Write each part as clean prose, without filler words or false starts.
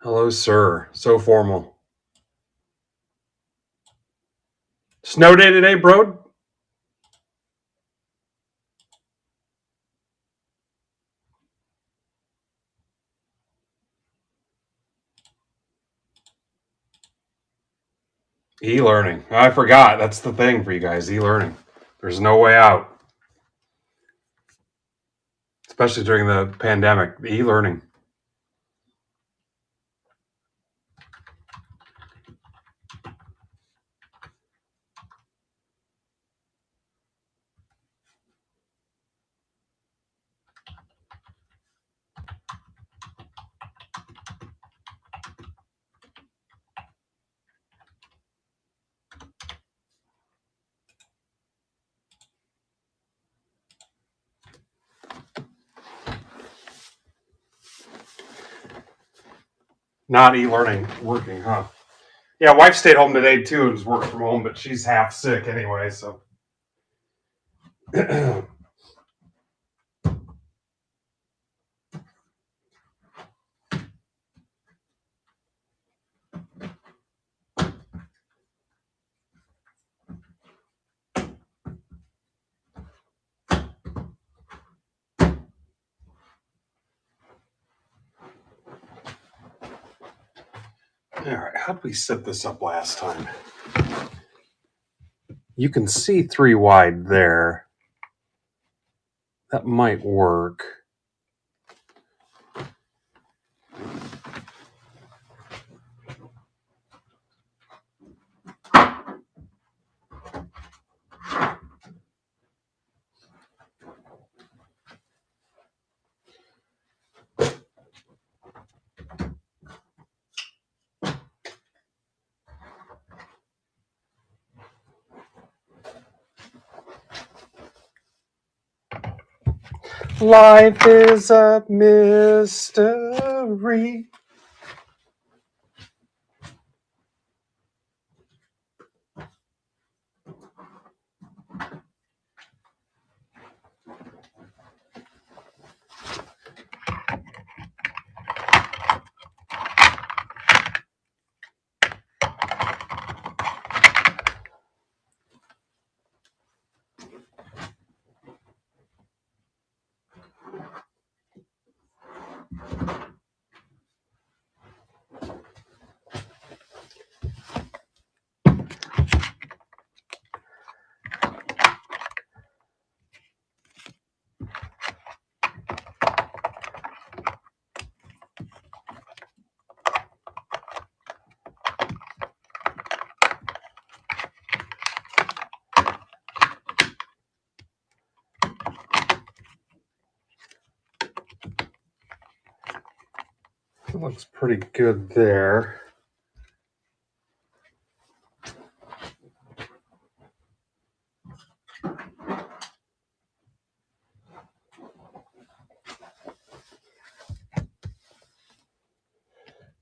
Hello, sir. So formal. Snow day today, bro? E-learning. I forgot. That's the thing for you guys. E-learning. There's no way out. Especially during the pandemic. E-learning. Not e-learning working, huh? Yeah, wife stayed home today too and was working from home, but she's half sick anyway, so. All right, how did we set this up last time? You can see 3 wide there. That might work. Life is a mystery. It looks pretty good there.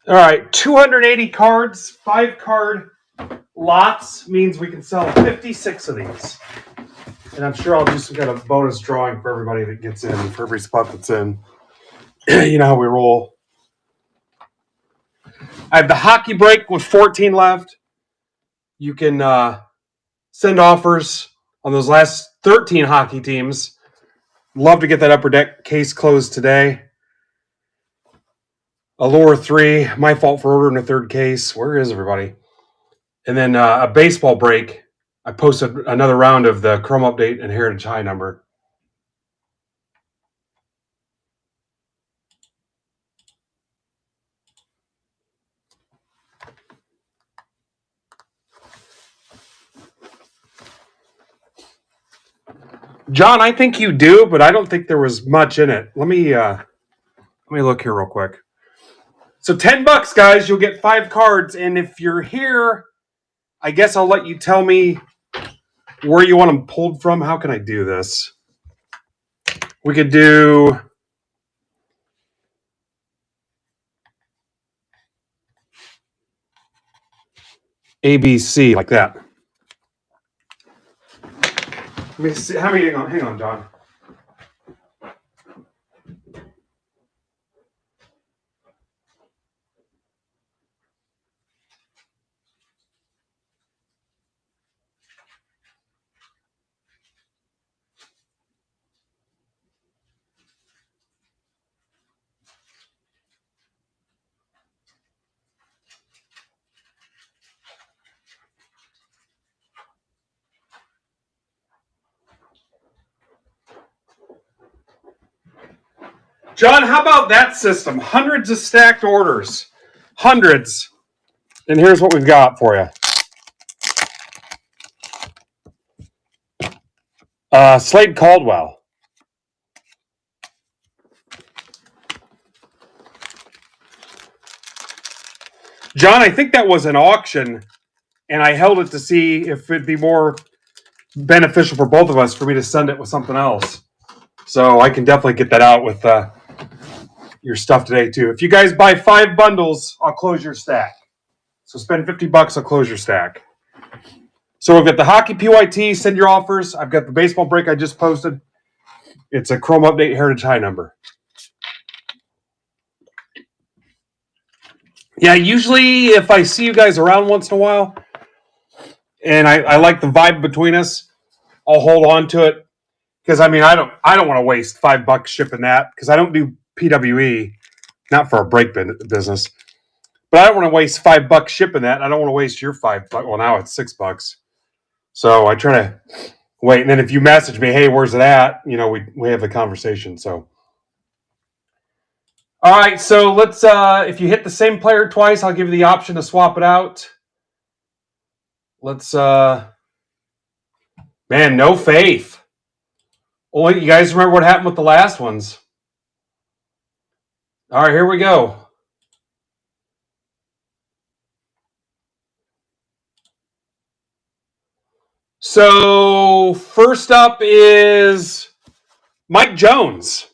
All right, 280 cards, 5 card lots means we can sell 56 of these. And I'm sure I'll do some kind of bonus drawing for everybody that gets in, for every spot that's in. You know how we roll. I have the hockey break with 14 left. You can send offers on those last 13 hockey teams. Love to get that upper deck case closed today. A lower 3. My fault for ordering a third case. Where is everybody? And then a baseball break. I posted another round of the Chrome Update and Heritage High number. John, I think you do, but I don't think there was much in it. Let me look here real quick. So $10, guys, you'll get 5 cards. And if you're here, I guess I'll let you tell me where you want them pulled from. How can I do this? We could do ABC like that. Let me see. Hang on, John. John, how about that system? Hundreds of stacked orders. Hundreds. And here's what we've got for you. Slade Caldwell. John, I think that was an auction, and I held it to see if it'd be more beneficial for both of us for me to send it with something else. So I can definitely get that out with your stuff today, too. If you guys buy 5 bundles, I'll close your stack. So spend $50, I'll close your stack. So we've got the hockey PYT, send your offers. I've got the baseball break I just posted. It's a Chrome Update Heritage High number. Yeah, usually if I see you guys around once in a while, and I like the vibe between us, I'll hold on to it. Because I mean, I don't want to waste $5 shipping that, because I don't do PWE, not for a break business. But I don't want to waste $5 shipping that. I don't want to waste your $5. Well, now it's $6. So I try to wait, and then if you message me, hey, where's it at? You know, we have a conversation. So, all right. So let's. If you hit the same player twice, I'll give you the option to swap it out. Let's. Man, no faith. Well, you guys remember what happened with the last ones? All right, here we go. So first up is Mike Jones.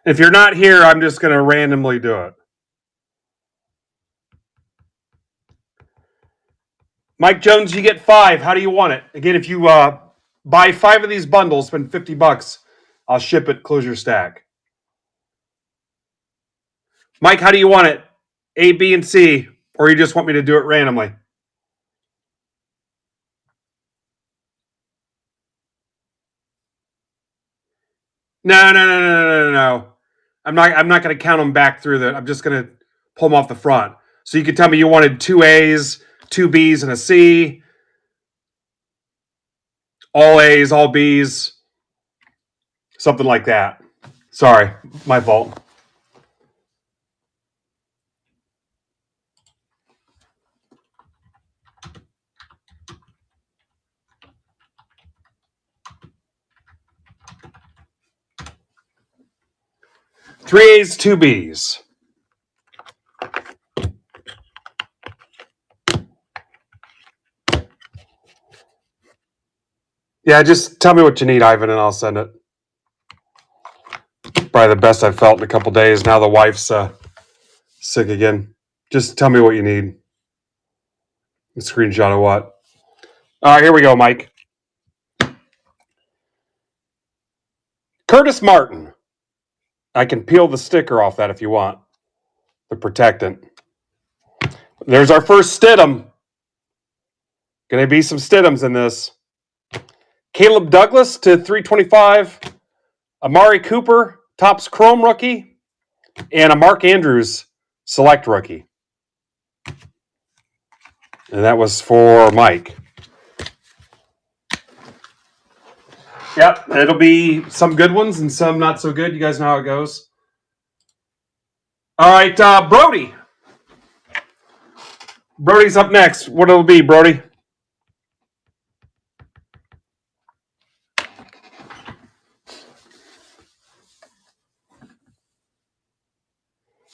If you're not here, I'm just going to randomly do it. Mike Jones, you get 5. How do you want it? Again, if you buy 5 of these bundles, spend $50, I'll ship it, close your stack. Mike, how do you want it? A, B, and C, or you just want me to do it randomly? No. I'm not going to count them back through I'm just going to pull them off the front. So you can tell me you wanted 2 A's, 2 B's, and a C. All A's, all B's. Something like that. Sorry, my fault. Three A's, 2 B's. Yeah, just tell me what you need, Ivan, and I'll send it. Probably the best I've felt in a couple days. Now the wife's sick again. Just tell me what you need. A screenshot of what? All right, here we go, Mike. Curtis Martin. I can peel the sticker off that if you want. The protectant. There's our first Stidham. Going to be some Stidhams in this. Caleb Douglas to 325. Amari Cooper, Topps Chrome rookie. And a Mark Andrews Select rookie. And that was for Mike. Yep, it'll be some good ones and some not so good. You guys know how it goes. All right, Brody. Brody's up next. What it'll be, Brody?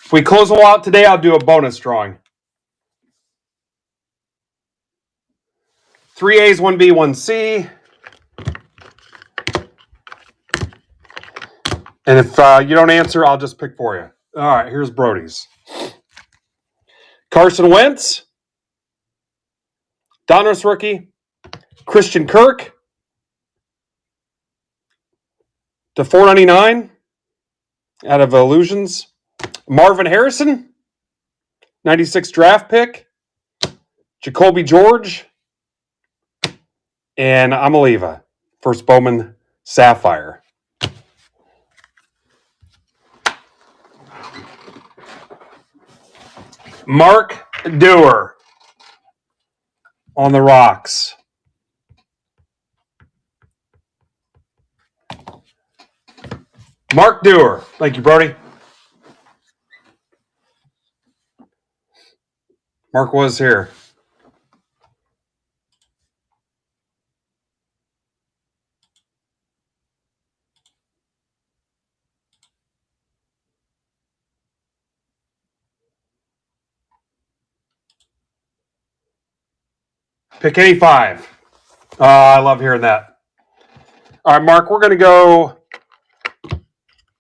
If we close them out today, I'll do a bonus drawing. 3 A's, 1 B, 1 C. And if you don't answer, I'll just pick for you. All right, here's Brody's. Carson Wentz. Donruss rookie. Christian Kirk. To 499 out of Illusions. Marvin Harrison. 96 draft pick. Jacoby George. And Amaliva. First Bowman Sapphire. Mark Dewar on the rocks. Mark Dewar. Thank you, Brody. Mark was here. Pick any 5. I love hearing that. All right, Mark, we're going to go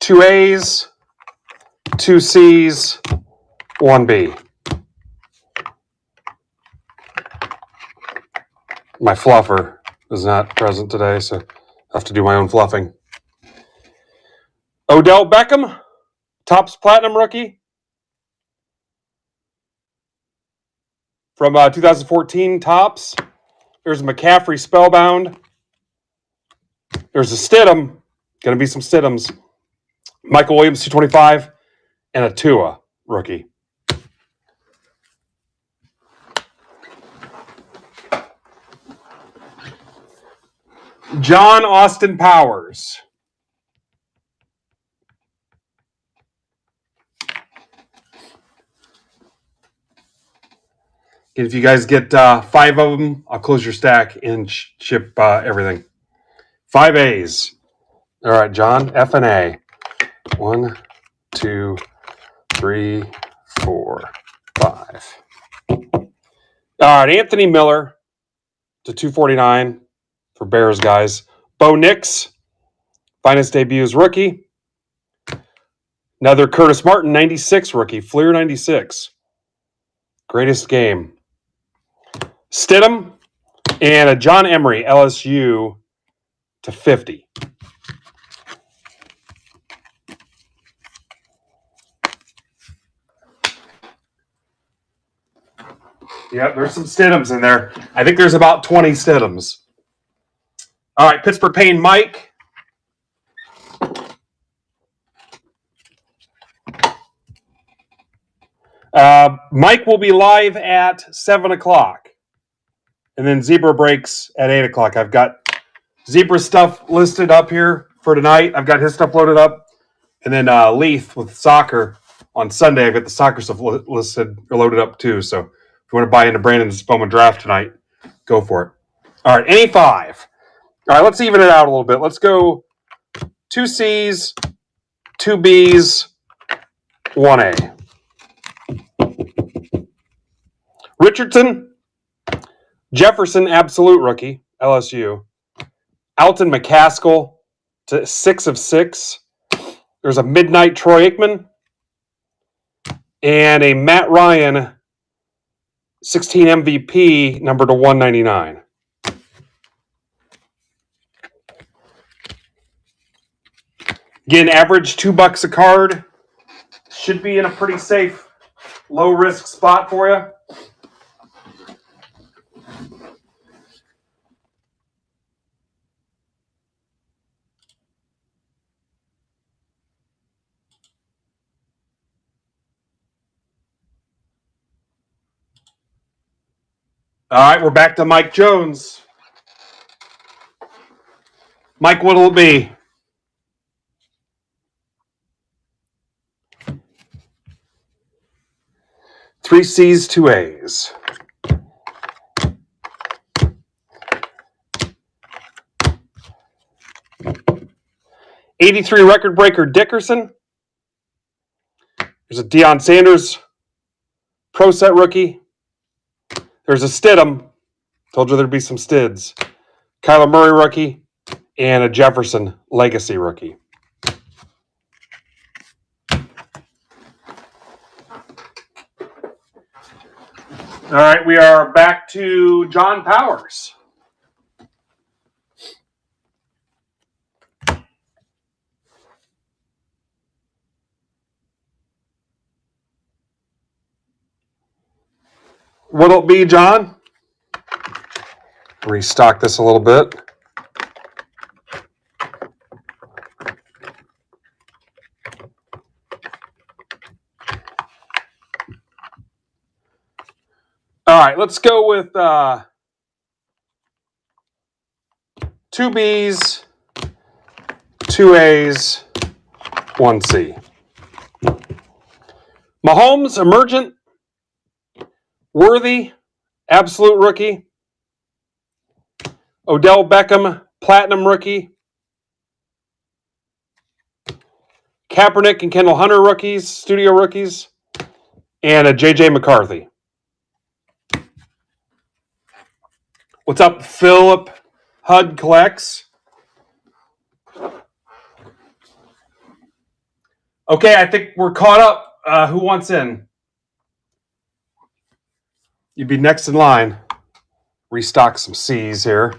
2 A's, 2 C's, 1 B. My fluffer is not present today, so I have to do my own fluffing. Odell Beckham, Topps Platinum rookie from 2014 Topps. There's McCaffrey Spellbound. There's a Stidham. Going to be some Stidhams. Michael Williams 225 and a Tua rookie. John Austin Powers. If you guys get 5 of them, I'll close your stack and ship everything. 5 A's. All right, John, F and A. 1, 2, 3, 4, 5. All right, Anthony Miller to 249 for Bears guys. Bo Nix, finest debut as rookie. Another Curtis Martin, 96 rookie. Fleer 96. Greatest game. Stidham and a John Emery, LSU to 50. Yep, there's some Stidhams in there. I think there's about 20 Stidhams. All right, Pittsburgh Payne Mike. Mike will be live at 7 o'clock. And then Zebra breaks at 8 o'clock. I've got Zebra stuff listed up here for tonight. I've got his stuff loaded up. And then Leith with soccer on Sunday. I've got the soccer stuff listed or loaded up too. So if you want to buy into Brandon's Bowman draft tonight, go for it. All right, any 5. All right, let's even it out a little bit. Let's go 2 C's, 2 B's, 1 A. Richardson, Jefferson, absolute rookie, LSU. Alton McCaskill to 6 of 6. There's a midnight Troy Aikman. And a Matt Ryan 16 MVP, number to 199. Again, average $2 a card. Should be in a pretty safe, low-risk spot for you. All right, we're back to Mike Jones. Mike, what'll it be? Three C's, 2 A's. '83 record breaker Dickerson. There's a Deion Sanders Pro Set rookie. There's a Stidham. Told you there'd be some Stids. Kyler Murray rookie. And a Jefferson Legacy rookie. All right, we are back to John Powers. What'll it be, John? Restock this a little bit. All right, let's go with 2 B's, 2 A's, 1C. Mahomes, emergent. Worthy, absolute rookie. Odell Beckham, platinum rookie. Kaepernick and Kendall Hunter rookies, studio rookies. And a J.J. McCarthy. What's up, Philip Hud Collects? Okay, I think we're caught up. Who wants in? You'd be next in line. Restock some C's here.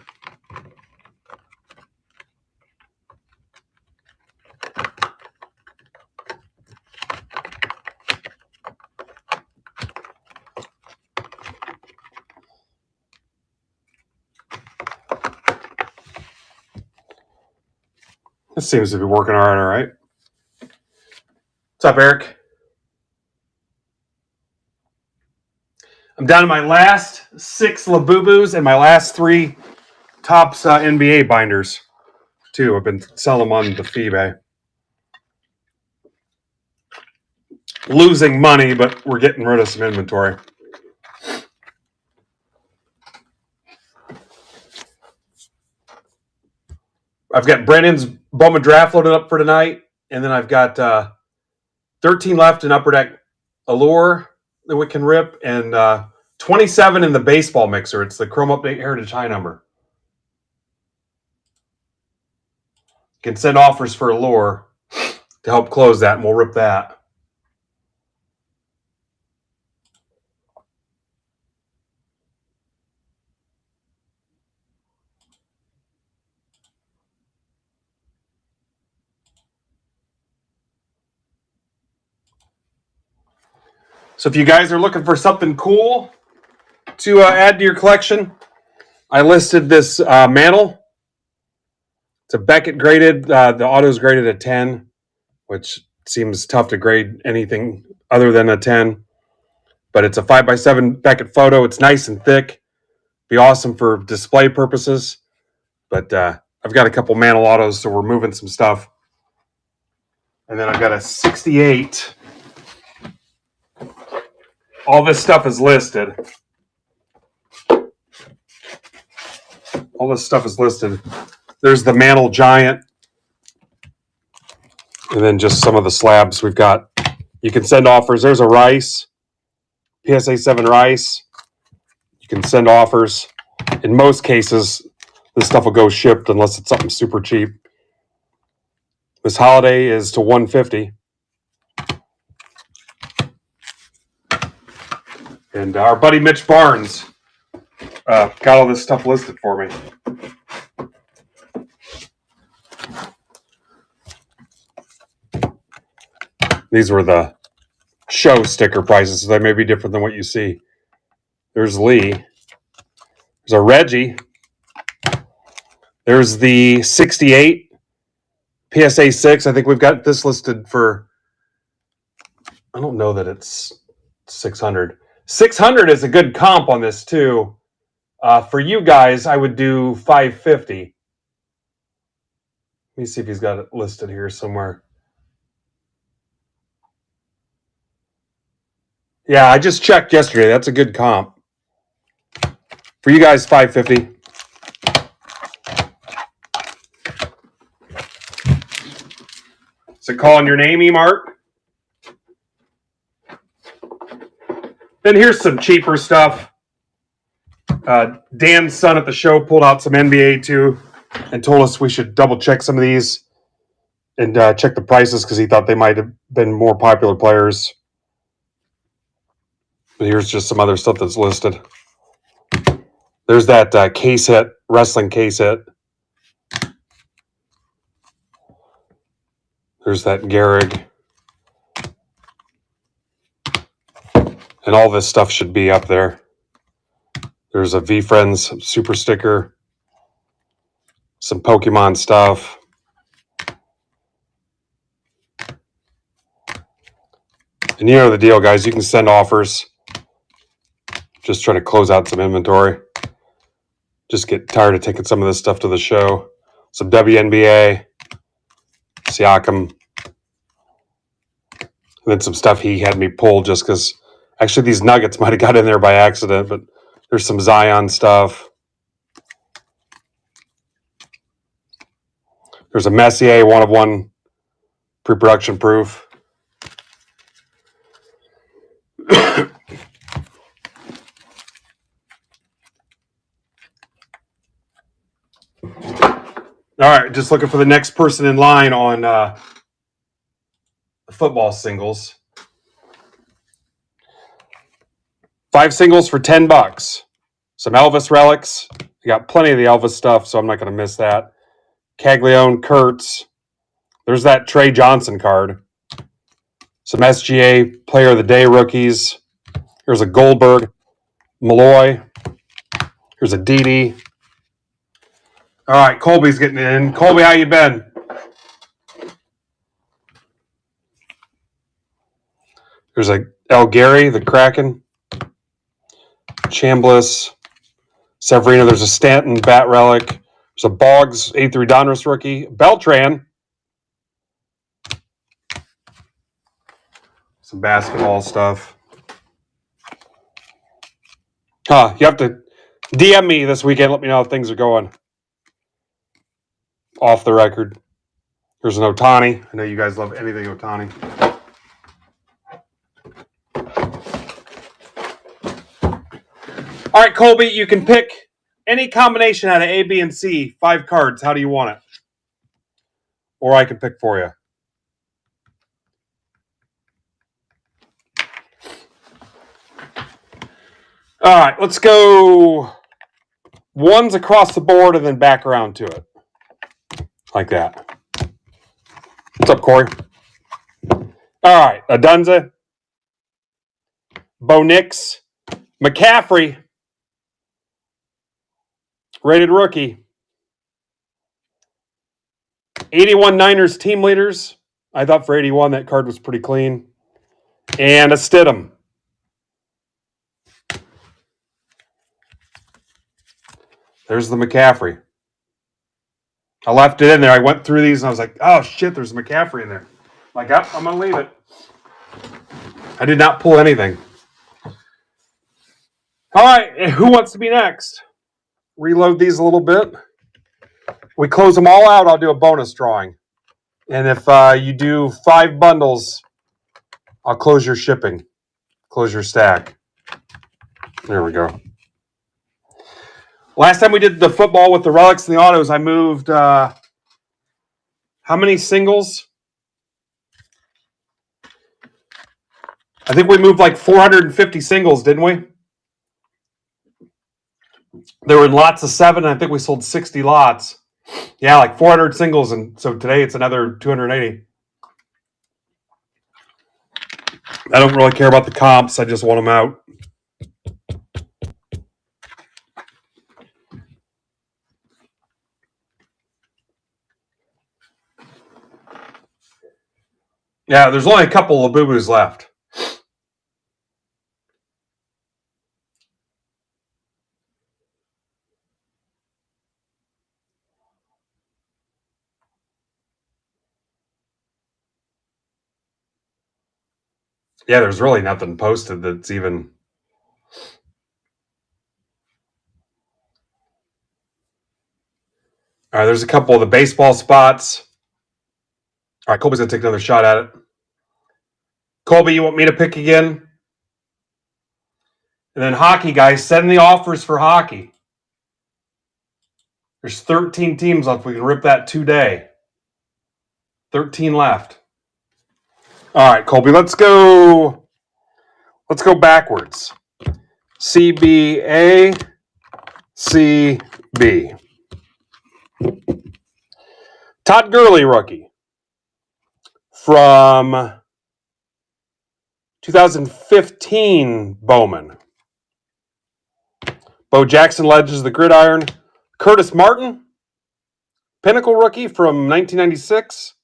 This seems to be working all right. What's up, Eric? I'm down to my last 6 Labubus and my last 3 Topps NBA binders, too. I've been selling them on the eBay. Losing money, but we're getting rid of some inventory. I've got Brandon's Bowman Draft loaded up for tonight, and then I've got 13 left in Upper Deck Allure that we can rip, and 27 in the baseball mixer. It's the Chrome Update Heritage High number. You can send offers for Allure to help close that, and we'll rip that. So if you guys are looking for something cool to add to your collection, I listed this mantle. It's a Beckett graded. The auto's graded at 10, which seems tough to grade anything other than a 10. But it's a 5x7 Beckett photo. It's nice and thick. Be awesome for display purposes. But I've got a couple mantle autos, so we're moving some stuff. And then I've got a 68. All this stuff is listed. All this stuff is listed. There's the Mantle Giant. And then just some of the slabs we've got. You can send offers. There's a Rice. PSA 7 Rice. You can send offers. In most cases, this stuff will go shipped unless it's something super cheap. This holiday is to $150. And our buddy Mitch Barnes got all this stuff listed for me. These were the show sticker prices, so they may be different than what you see. There's Lee. There's a Reggie. There's the 68 PSA 6. I think we've got this listed for, I don't know that it's 600. 600 is a good comp on this too. For you guys, I would do 550. Let me see if he's got it listed here somewhere. Yeah, I just checked yesterday. That's a good comp. For you guys, 550. Is it calling your name, E-Mart? Then here's some cheaper stuff. Dan's son at the show pulled out some NBA too and told us we should double check some of these and check the prices because he thought they might have been more popular players. But here's just some other stuff that's listed. There's that case hit, wrestling case hit. There's that Gehrig. And all this stuff should be up there. There's a V-Friends super sticker. Some Pokemon stuff. And you know the deal, guys. You can send offers. Just trying to close out some inventory. Just get tired of taking some of this stuff to the show. Some WNBA. Siakam. And then some stuff he had me pull just because actually these nuggets might have got in there by accident, but there's some Zion stuff. There's a Messier 1-of-1 pre-production proof. All right, just looking for the next person in line on football singles. 5 singles for $10. Some Elvis relics. You got plenty of the Elvis stuff, so I'm not going to miss that. Caglione, Kurtz. There's that Trey Johnson card. Some SGA Player of the Day rookies. Here's a Goldberg, Malloy. Here's a Didi. All right, Colby's getting in. Colby, how you been? There's a El Gary, the Kraken. Chambliss. Severino. There's a Stanton bat relic. There's a Boggs 83 Donruss rookie. Beltran. Some basketball stuff. You have to DM me this weekend. Let me know how things are going. Off the record. There's an Ohtani. I know you guys love anything Ohtani. All right, Colby, you can pick any combination out of A, B, and C. 5 cards. How do you want it? Or I can pick for you. All right, let's go ones across the board and then back around to it. Like that. What's up, Corey? All right, Adunza, Bo Nix, McCaffrey, rated rookie, 81 Niners team leaders. I thought for 81 that card was pretty clean. And a Stidham. There's the McCaffrey. I left it in there. I went through these and I was like, oh shit, there's McCaffrey in there. I'm like, oh, I'm going to leave it. I did not pull anything. All right, who wants to be next? Reload these a little bit. We close them all out, I'll do a bonus drawing. And if you do 5 bundles, I'll close your shipping. Close your stack. There we go. Last time we did the football with the relics and the autos, I moved how many singles? I think we moved like 450 singles, didn't we? There were lots of 7, and I think we sold 60 lots. Yeah, like 400 singles, and so today it's another 280. I don't really care about the comps. I just want them out. Yeah, there's only a couple of boo-boos left. Yeah, there's really nothing posted that's even... All right, there's a couple of the baseball spots. All right, Colby's going to take another shot at it. Colby, you want me to pick again? And then hockey, guys, send the offers for hockey. There's 13 teams left. We can rip that today. 13 left. All right, Colby, let's go backwards. CBA, CB. Todd Gurley, rookie. From 2015 Bowman. Bo Jackson, Legends of the Gridiron. Curtis Martin, Pinnacle rookie from 1996.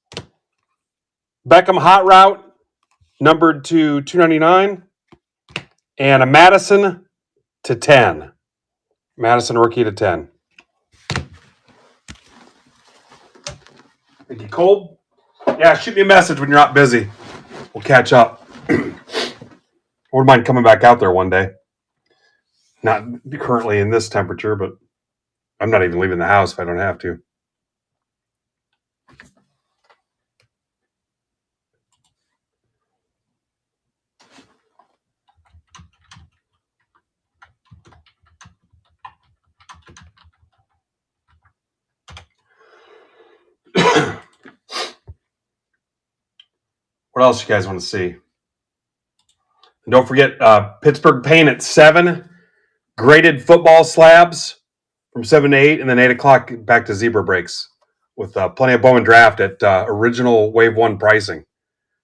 Beckham Hot Route, numbered to 299. And a Madison to 10. Madison rookie to 10. Thank you, Cole. Yeah, shoot me a message when you're not busy. We'll catch up. Wouldn't mind coming back out there one day. Not currently in this temperature, but I'm not even leaving the house if I don't have to. What else you guys want to see? And don't forget Pittsburgh Paint at 7. Graded football slabs from 7 to 8. And then 8 o'clock back to Zebra Breaks with plenty of Bowman Draft at original Wave 1 pricing.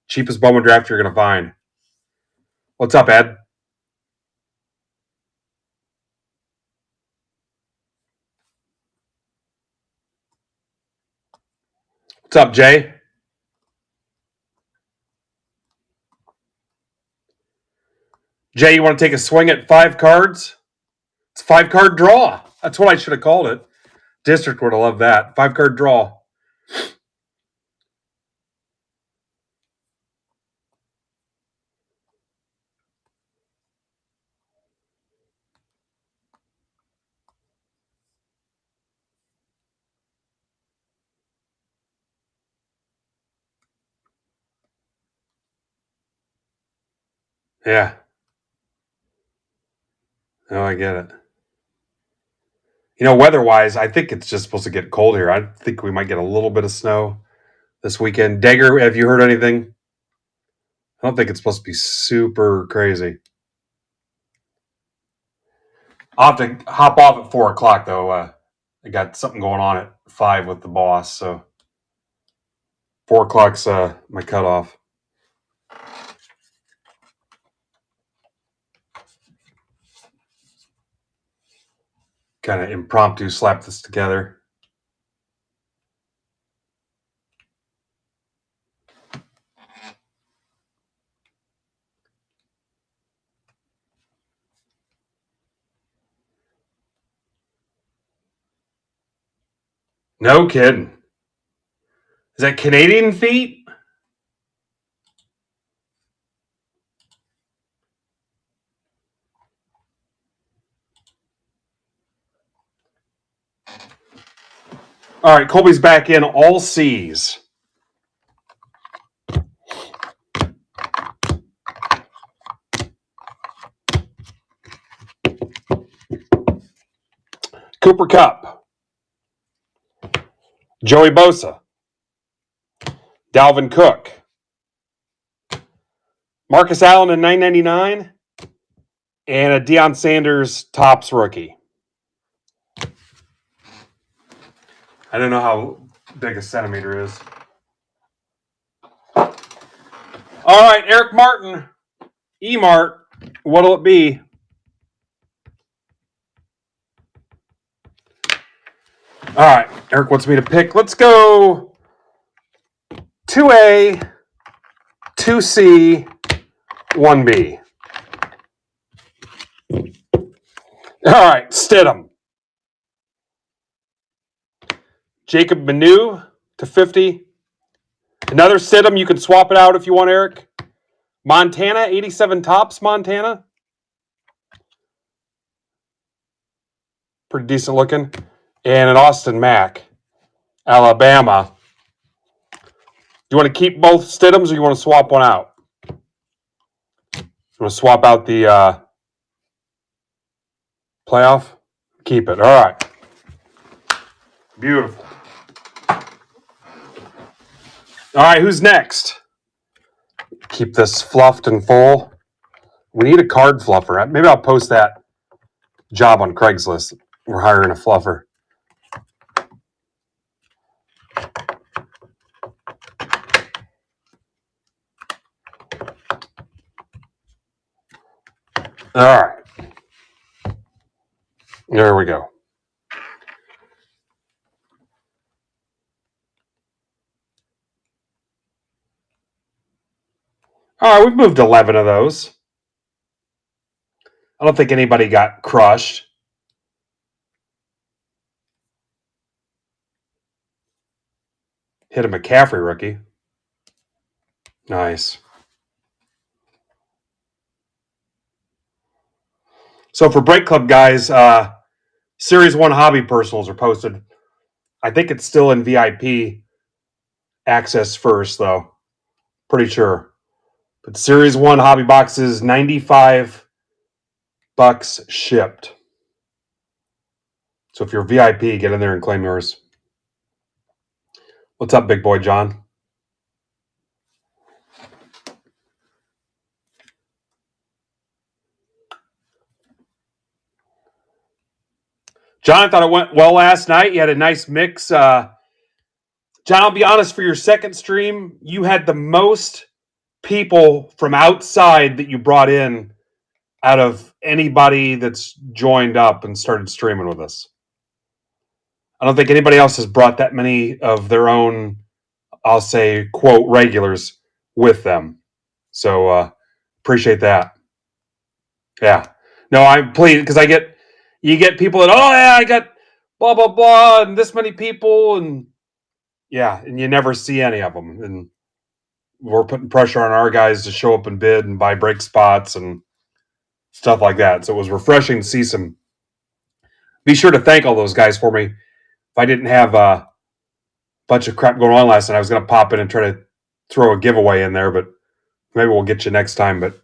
Cheapest Bowman Draft you're going to find. What's up, Ed? What's up, Jay? Jay, you want to take a swing at 5 cards? It's a 5-card draw. That's what I should have called it. District would have loved that. 5-card draw. Yeah. Oh, I get it. You know, weather-wise, I think it's just supposed to get cold here. I think we might get a little bit of snow this weekend. Dagger, have you heard anything? I don't think it's supposed to be super crazy. I'll have to hop off at 4 o'clock, though. I got something going on at 5 with the boss, so 4 o'clock's my cutoff. Kind of impromptu slap this together. No kidding. Is that Canadian feet? All right, Colby's back in all C's. Cooper Kupp. Joey Bosa. Dalvin Cook. Marcus Allen in $9.99. And a Deion Sanders Topps rookie. I don't know how big a centimeter is. All right, Eric Martin. E-Mart. What'll it be? All right, Eric wants me to pick. Let's go 2A, 2C, 1B. All right, Stidham. Jacob Manu to 50. Another Stidham. You can swap it out if you want, Eric. Montana, 87 Topps, Montana. Pretty decent looking. And an Austin Mack, Alabama. You want to keep both Stidhams or you want to swap one out? You want to swap out the playoff? Keep it. All right. Beautiful. All right, who's next? Keep this fluffed and full. We need a card fluffer. Maybe I'll post that job on Craigslist. We're hiring a fluffer. All right. There we go. All right, we've moved 11 of those. I don't think anybody got crushed. Hit a McCaffrey rookie. Nice. So for Break Club guys, Series 1 hobby personals are posted. I think it's still in VIP access first, though. Pretty sure. But Series 1 hobby boxes, $95 shipped. So if you're VIP, get in there and claim yours. What's up, big boy John? John, I thought it went well last night. You had a nice mix. John, I'll be honest, for your second stream, you had the most people from outside that you brought in out of anybody that's joined up and started streaming with us. I don't think anybody else has brought that many of their own, I'll say, quote, regulars with them. So appreciate that. Yeah. No, I'm pleased because you get people that, oh, yeah, I got blah, blah, blah, and this many people. And yeah, and you never see any of them. And we're putting pressure on our guys to show up and bid and buy break spots and stuff like that. So it was refreshing to see some. Be sure to thank all those guys for me. If I didn't have a bunch of crap going on last night, I was going to pop in and try to throw a giveaway in there, but maybe we'll get you next time. But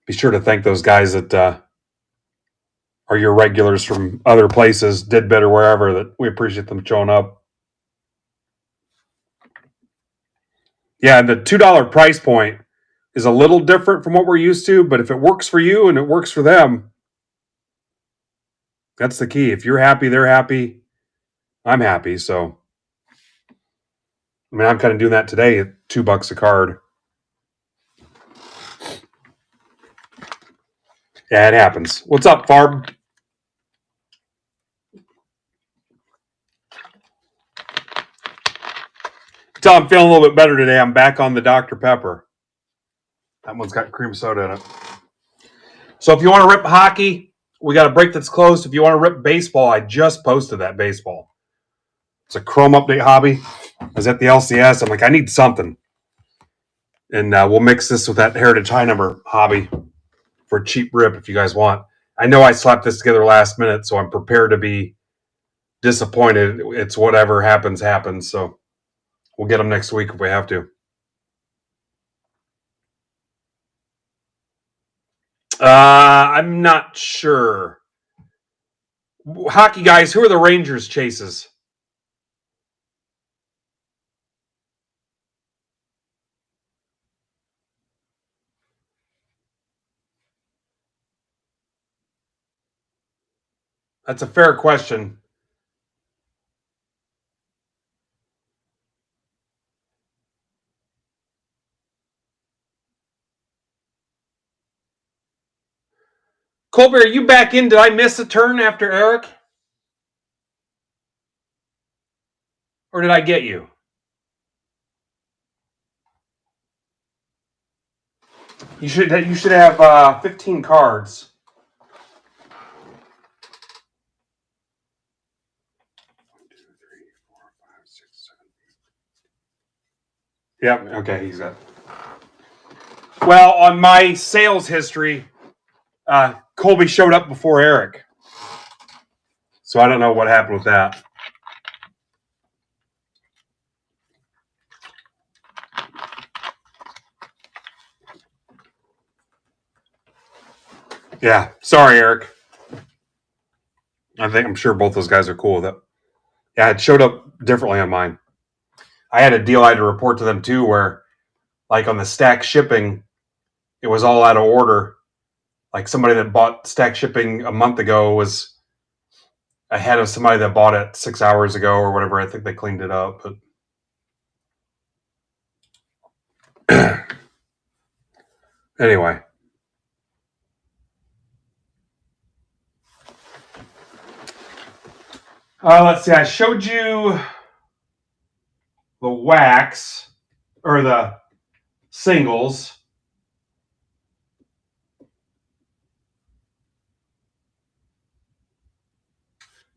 be sure to thank those guys that are your regulars from other places, did better wherever, that we appreciate them showing up. Yeah, and the $2 price point is a little different from what we're used to, but if it works for you and it works for them, that's the key. If you're happy, they're happy. I'm happy. So, I mean, I'm kind of doing that today at $2 a card. Yeah, it happens. What's up, Farb? Tell I'm feeling a little bit better today. I'm back on the Dr. Pepper. That one's got cream soda in it. So if you want to rip hockey, we got a break that's closed. If you want to rip baseball, I just posted that baseball. It's a Chrome Update hobby. I was at the LCS. I'm like, I need something. And we'll mix this with that Heritage High Number hobby for a cheap rip if you guys want. I know I slapped this together last minute, so I'm prepared to be disappointed. It's whatever happens, happens. So we'll get them next week if we have to. I'm not sure. Hockey guys, who are the Rangers chases? That's a fair question. Colby, are you back in? Did I miss a turn after Eric? Or did I get you? You should have 15 cards. Yep. Okay, he's got. Well, on my sales history, Colby showed up before Eric, so I don't know what happened with that. Yeah, sorry, Eric. I'm sure both those guys are cool with it. Yeah, it showed up differently on mine. I had a deal I had to report to them too, where, like on the stack shipping, it was all out of order. Like somebody that bought stack shipping a month ago was ahead of somebody that bought it 6 hours ago or whatever. I think they cleaned it up, but anyway. Let's see. I showed you the wax or the singles.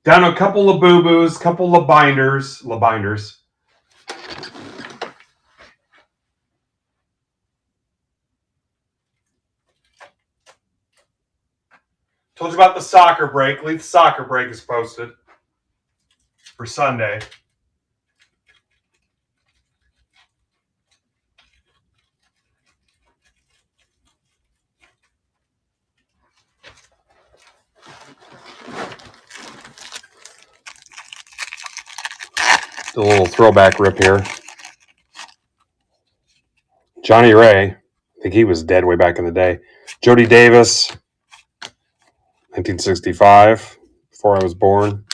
Down to a couple of boo-boos, couple of binders. Told you about the soccer break. Leith's soccer break is posted for Sunday. A little throwback rip here. Johnny Ray, I think he was dead way back in the day. Jody Davis, 1965, before I was born.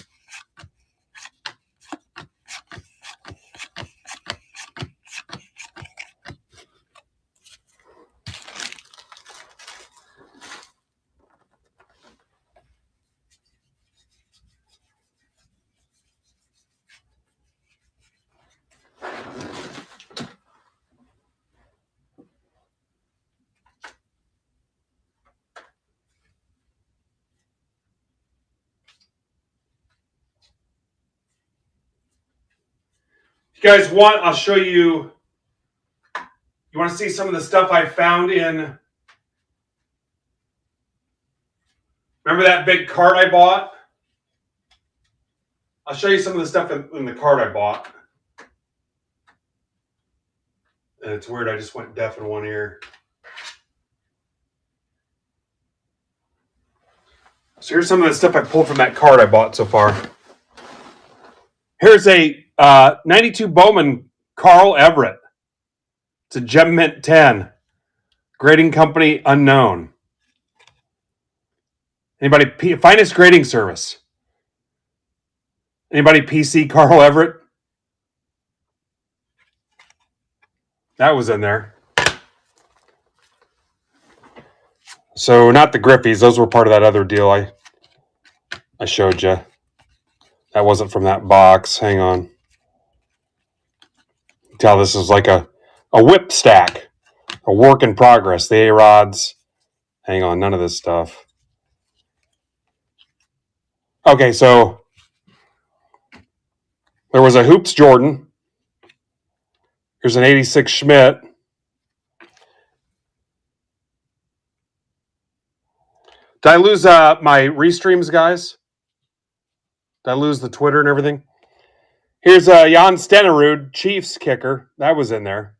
If you guys want, I'll show you. You want to see some of the stuff I found in. Remember that big cart I bought? I'll show you some of the stuff in the cart I bought. And it's weird, I just went deaf in one ear. So here's some of the stuff I pulled from that cart I bought so far. Here's a 92 Bowman Carl Everett. It's a Gem Mint 10. Grading company unknown. Anybody? Finest grading service. Anybody PC Carl Everett? That was in there. So not the Griffies. Those were part of that other deal I showed you. That wasn't from that box. Hang on. Tell this is like a whip stack. A work in progress. The A-rods. Hang on. None of this stuff. Okay, so there was a Hoops Jordan. Here's an 86 Schmidt. Did I lose my restreams, guys? Did I lose the Twitter and everything? Here's Jan Stenerud, Chiefs kicker. That was in there.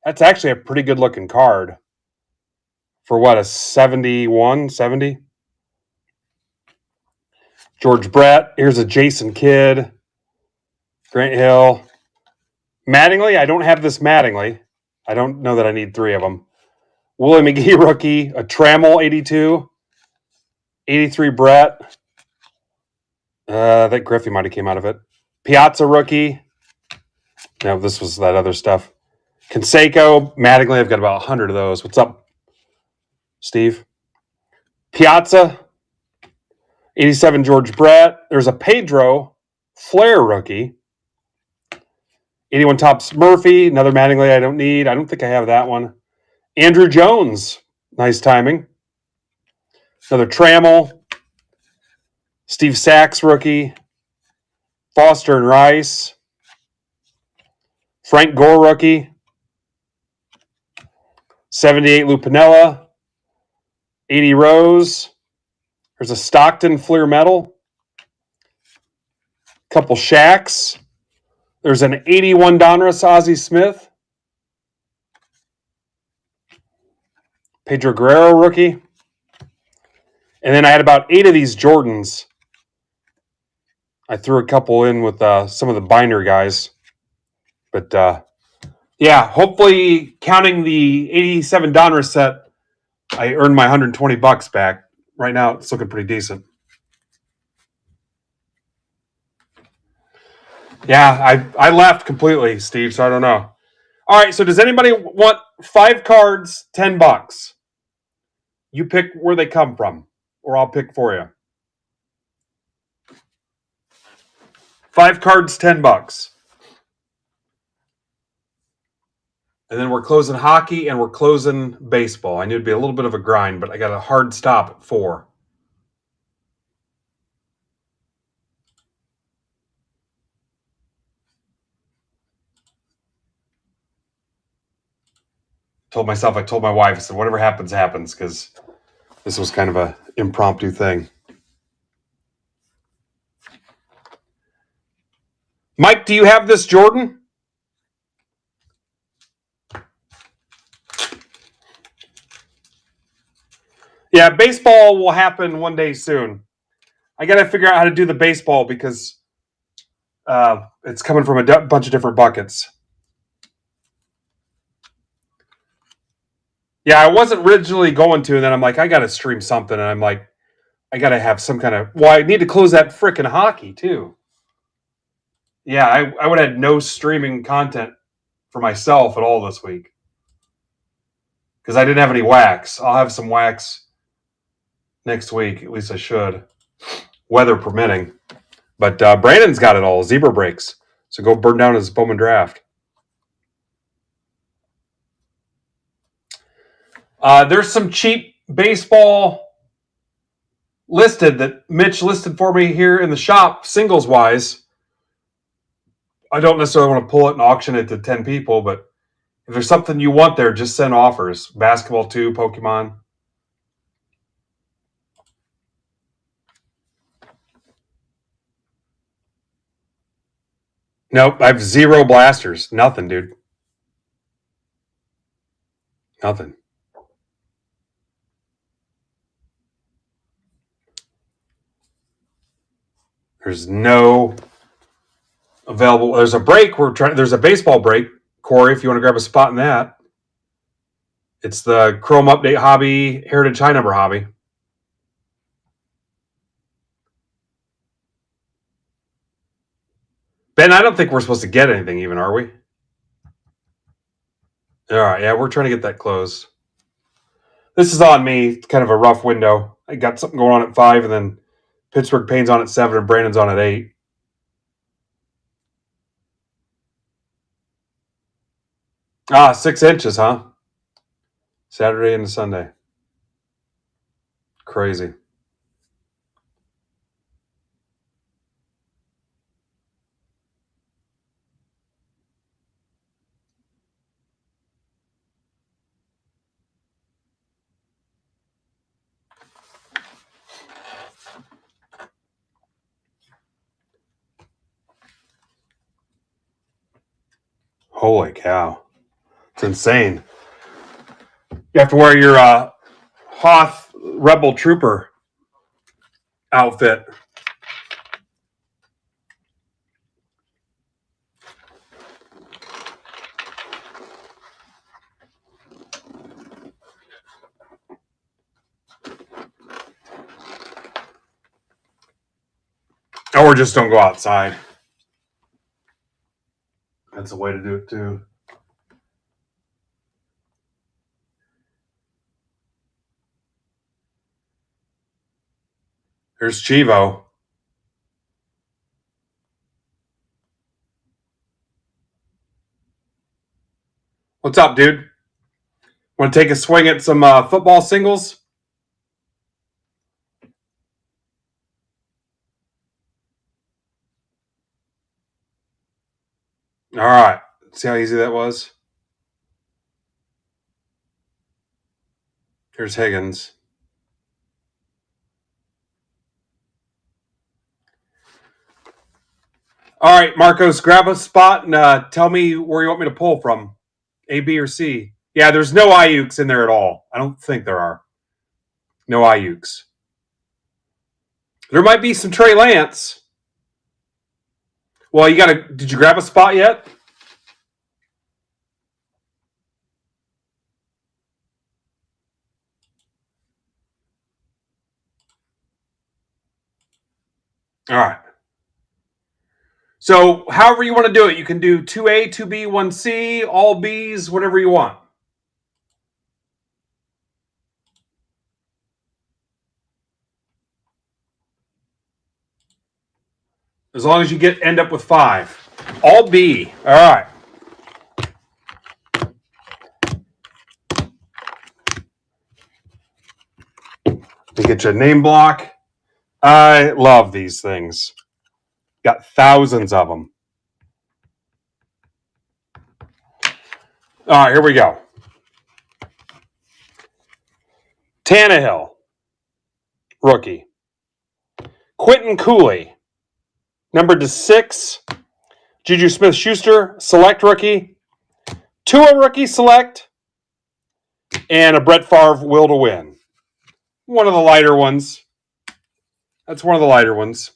That's actually a pretty good looking card. For what, a 71, 70? George Brett. Here's a Jason Kidd. Grant Hill. Mattingly. I don't have this Mattingly. I don't know that I need three of them. Willie McGee rookie. A Trammell 82. 83 Brett. That Griffey might have came out of it. Piazza rookie. No, this was that other stuff. Canseco. Mattingly. I've got about 100 of those. What's up, Steve? Piazza. 87 George Brett. There's a Pedro Flair rookie. 81 Topps Murphy. Another Mattingly I don't need. I don't think I have that one. Andrew Jones. Nice timing. Another Trammell. Steve Sachs rookie. Foster and Rice. Frank Gore rookie. 78 Lupinella. 80 Rose. There's a Stockton Fleer Metal. Couple Shacks. There's an 81 Donruss Ozzie Smith. Pedro Guerrero rookie. And then I had about 8 of these Jordans. I threw a couple in with some of the binder guys. But, yeah, hopefully counting the 87 Donruss set, I earned my $120 back. Right now, it's looking pretty decent. Yeah, I left completely, Steve, so I don't know. All right, so does anybody want 5 cards, $10? You pick where they come from, or I'll pick for you. 5 cards, $10. And then we're closing hockey and we're closing baseball. I knew it'd be a little bit of a grind, but I got a hard stop at 4. I told my wife, I said, whatever happens, happens, because This was kind of a impromptu thing. Mike, do you have this Jordan? Yeah, baseball will happen one day soon. I got to figure out how to do the baseball because it's coming from a bunch of different buckets. Yeah, I wasn't originally going to, and then I'm like, I got to stream something, and I'm like, I got to have some kind of. Well, I need to close that frickin' hockey too. Yeah, I would have had no streaming content for myself at all this week because I didn't have any wax. I'll have some wax next week. At least I should, weather permitting. But Brandon's got it all. Zebra breaks. So go burn down his Bowman draft. There's some cheap baseball listed that Mitch listed for me here in the shop, singles wise. I don't necessarily want to pull it and auction it to 10 people, but if there's something you want there, just send offers. Basketball too, Pokemon. Nope, I have 0 blasters. Nothing, dude. Nothing. There's no available. There's a break. There's a baseball break, Corey, if you want to grab a spot in that. It's the Chrome Update Hobby, Heritage High Number Hobby. Ben, I don't think we're supposed to get anything even, are we? All right, yeah, we're trying to get that closed. This is on me. It's kind of a rough window. I got something going on at 5, and then Pittsburgh Payne's on at 7, and Brandon's on at 8. Ah, 6 inches, huh? Saturday into Sunday. Crazy. Holy cow. It's insane. You have to wear your Hoth Rebel Trooper outfit. Or just don't go outside. That's a way to do it too. There's Chivo. What's up, dude? Want to take a swing at some football singles? All right. See how easy that was? Here's Higgins. All right, Marcos, grab a spot and tell me where you want me to pull from. A, B, or C. Yeah, there's no Ayuks in there at all. I don't think there are. No Ayuks. There might be some Trey Lance. Well, did you grab a spot yet? All right. So, however you want to do it, you can do 2A, 2B, 1C, all Bs, whatever you want. As long as you end up with 5. All B. All right. To get your name block. I love these things. Got thousands of them. All right, here we go. Tannehill. rookie. Quentin Cooley, numbered to 6. Juju Smith-Schuster, select rookie. Tua rookie select. And a Brett Favre will to win. One of the lighter ones. That's one of the lighter ones.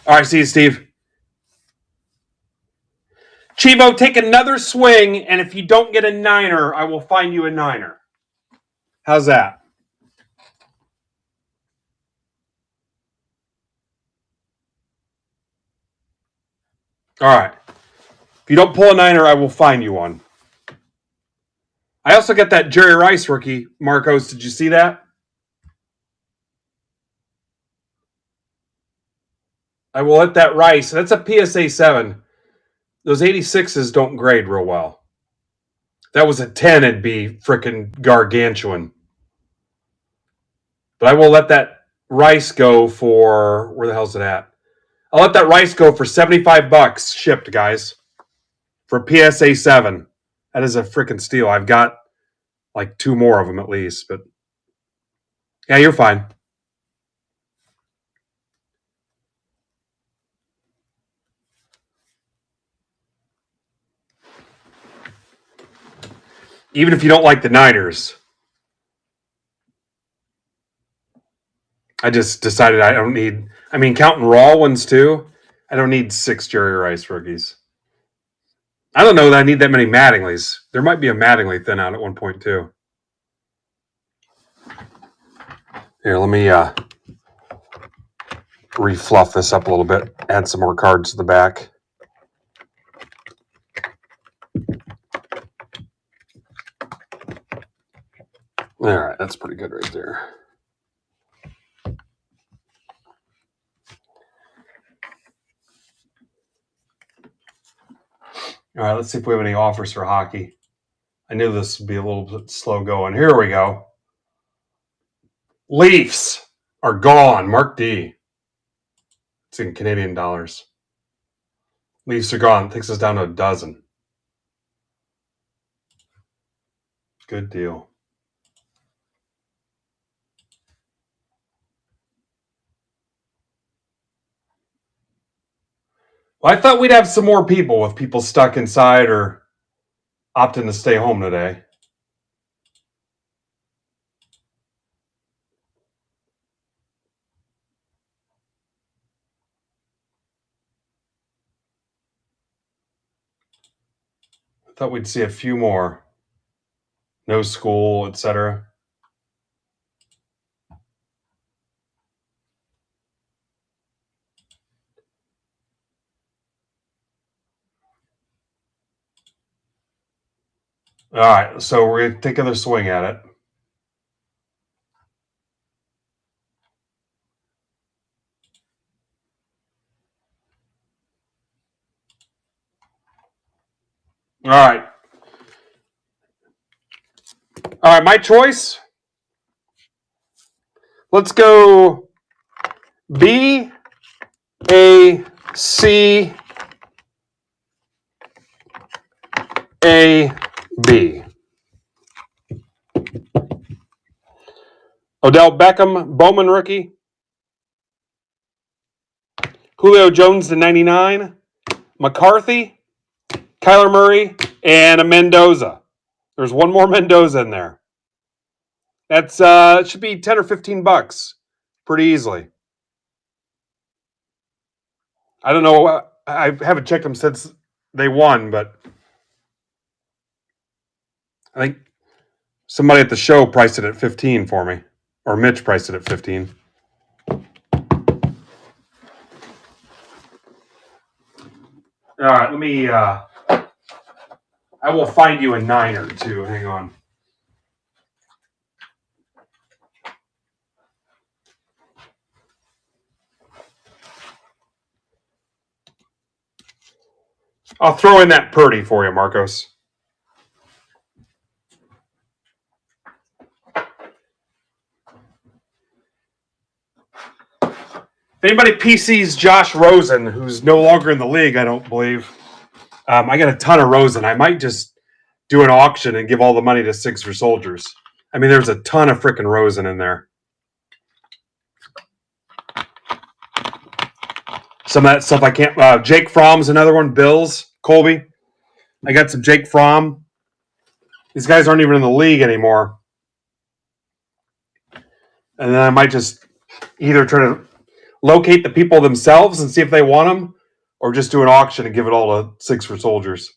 All right, see you, Steve. Chivo, take another swing, and if you don't get a niner, I will find you a niner. How's that? All right. If you don't pull a niner, I will find you one. I also got that Jerry Rice rookie, Marcos. Did you see that? I will let that Rice. That's a PSA 7. Those 86s don't grade real well. If that was a 10, it'd be freaking gargantuan. But I will let that Rice go for, where the hell's it at? I'll let that Rice go for $75 shipped, guys. For PSA 7. That is a freaking steal. I've got like 2 more of them at least, but yeah, you're fine. Even if you don't like the Niners. I just decided I don't need, counting raw ones too, I don't need 6 Jerry Rice rookies. I don't know that I need that many Mattingleys. There might be a Mattingly thin out at one point too. Here, let me refluff this up a little bit. Add some more cards to the back. All right, that's pretty good right there. All right, let's see if we have any offers for hockey. I knew this would be a little bit slow going. Here we go. Leafs are gone. Mark D. It's in Canadian dollars. Leafs are gone. Takes us down to 12. Good deal. Well, I thought we'd have some more people with people stuck inside or opting to stay home today. I thought we'd see a few more. No school, etc. All right, so we're going to take another swing at it. All right. All right, my choice. Let's go B, A, C, A, B. Odell Beckham, Bowman rookie. Julio Jones to 99. McCarthy, Kyler Murray, and a Mendoza. There's one more Mendoza in there. That's it should be $10 or $15 pretty easily. I don't know. I haven't checked them since they won, but I think somebody at the show priced it at 15 for me, or Mitch priced it at 15. All right, let me. I will find you a niner too. Hang on. I'll throw in that Purdy for you, Marcos. If anybody PCs Josh Rosen, who's no longer in the league, I don't believe. I got a ton of Rosen. I might just do an auction and give all the money to Six for Soldiers. I mean, there's a ton of freaking rosin in there. Some of that stuff I can't. Jake Fromm's another one. Bills, Colby. I got some Jake Fromm. These guys aren't even in the league anymore. And then I might just either try to locate the people themselves and see if they want them, or just do an auction and give it all to Six for Soldiers.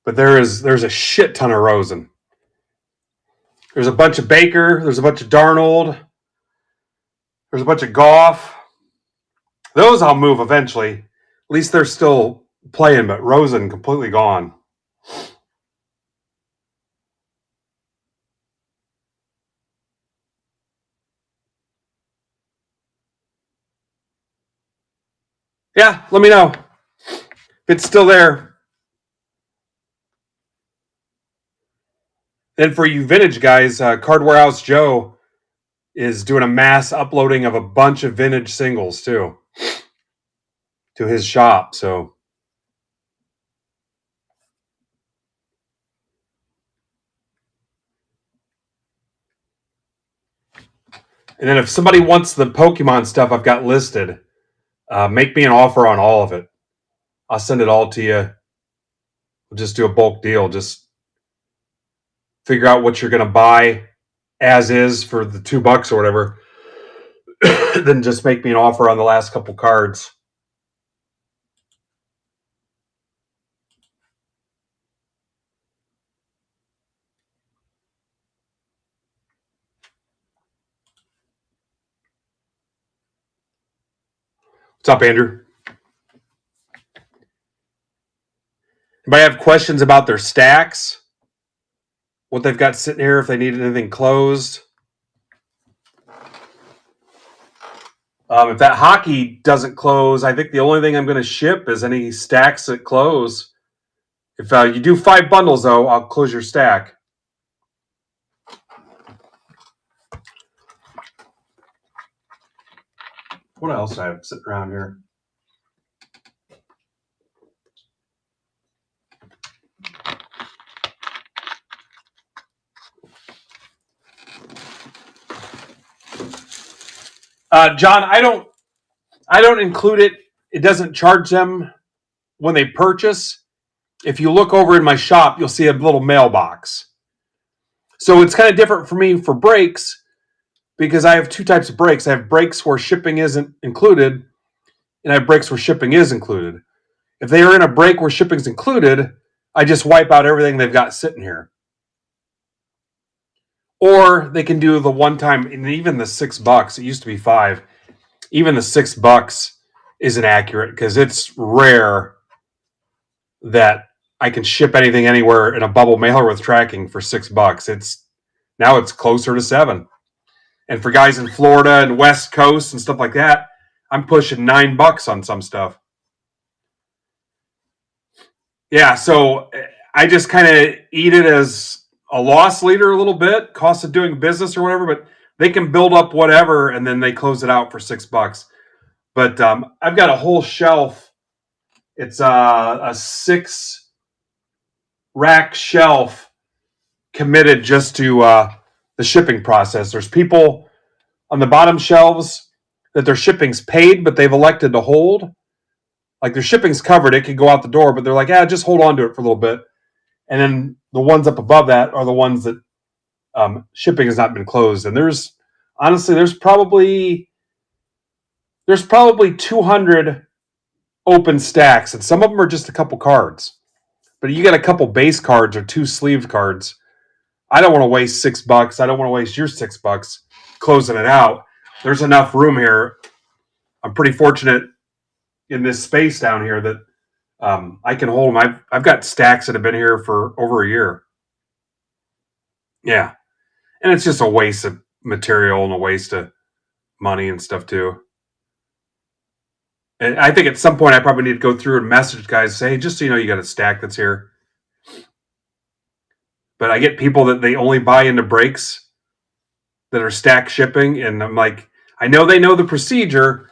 But there's a shit ton of rosin. There's a bunch of Baker. There's a bunch of Darnold. There's a bunch of Goff. Those I'll move eventually. At least they're still playing, but rosin completely gone. Yeah, let me know if it's still there. And for you vintage guys, Card Warehouse Joe is doing a mass uploading of a bunch of vintage singles too to his shop. So and then if somebody wants the Pokemon stuff I've got listed, make me an offer on all of it. I'll send it all to you. We'll just do a bulk deal. Just figure out what you're going to buy as is for the $2 or whatever. Then just make me an offer on the last couple cards. What's up, Andrew? Anybody have questions about their stacks? What they've got sitting here, if they need anything closed? If that hockey doesn't close, I think the only thing I'm going to ship is any stacks that close. If you do 5 bundles, though, I'll close your stack. What else do I have sitting around here? John, I don't include it. It doesn't charge them when they purchase. If you look over in my shop, you'll see a little mailbox. So it's kind of different for me for breaks because I have 2 types of breaks. I have breaks where shipping isn't included, and I have breaks where shipping is included. If they are in a break where shipping's included, I just wipe out everything they've got sitting here. Or they can do the one time, and even the $6, it used to be 5. Even the $6 isn't accurate because it's rare that I can ship anything anywhere in a bubble mailer with tracking for $6. Now it's closer to 7. And for guys in Florida and West Coast and stuff like that, I'm pushing $9 on some stuff. Yeah, so I just kind of eat it as a loss leader a little bit, cost of doing business or whatever, but they can build up whatever and then they close it out for $6. But I've got a whole shelf. It's a 6-rack shelf committed just to the shipping process. There's people on the bottom shelves that their shipping's paid, but they've elected to hold. Like their shipping's covered, it could go out the door, but they're like, just hold on to it for a little bit. And then the ones up above that are the ones that shipping has not been closed. And there's probably 200 open stacks, and some of them are just a couple cards. But you got a couple base cards or 2 sleeved cards. I don't want to waste $6. I don't want to waste your $6 closing it out. There's enough room here. I'm pretty fortunate in this space down here that I can hold them. I've got stacks that have been here for over a year. Yeah. And it's just a waste of material and a waste of money and stuff too. And I think at some point I probably need to go through and message guys and say, hey, just so you know, you got a stack that's here. But I get people that they only buy into breaks that are stack shipping. And I'm like, I know they know the procedure.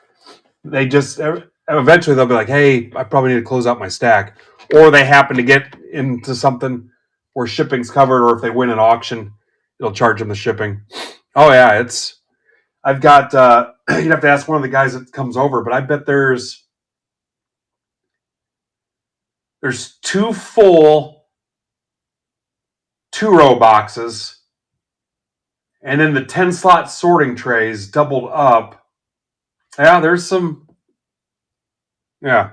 They just, eventually they'll be like, hey, I probably need to close out my stack. Or they happen to get into something where shipping's covered, or if they win an auction, it'll charge them the shipping. Oh yeah, I've got you'd have to ask one of the guys that comes over, but I bet there's two full 2-row boxes, and then the 10 slot sorting trays doubled up. Yeah, there's some. Yeah.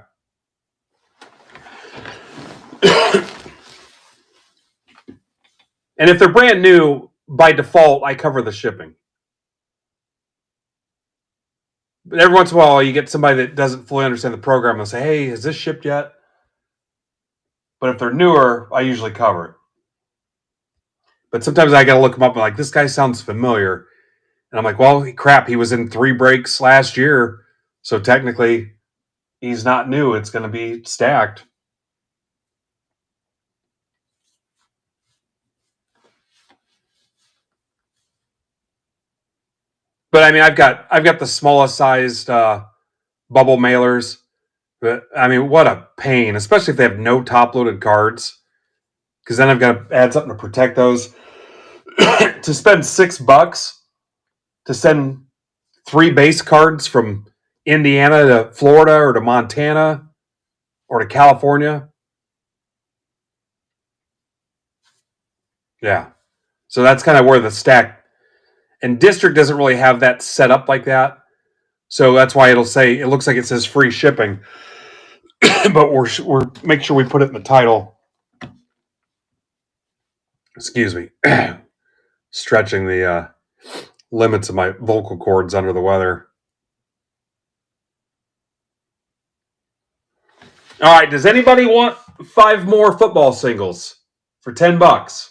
And if they're brand new, by default, I cover the shipping. But every once in a while, you get somebody that doesn't fully understand the program. They'll say, hey, is this shipped yet? But if they're newer, I usually cover it. But sometimes I got to look them up and like, this guy sounds familiar. And I'm like, well, crap, he was in 3 breaks last year. So technically, he's not new. It's going to be stacked. But I mean, I've got the smallest sized bubble mailers. But I mean, what a pain, especially if they have no top loaded cards. Because then I've got to add something to protect those. To spend $6 to send 3 base cards from Indiana to Florida or to Montana or to California. Yeah. So that's kind of where the stack, and District doesn't really have that set up like that. So that's why it'll say, it looks like it says free shipping, but we're make sure we put it in the title. Excuse me. Stretching the limits of my vocal cords under the weather. All right. Does anybody want 5 more football singles for $10?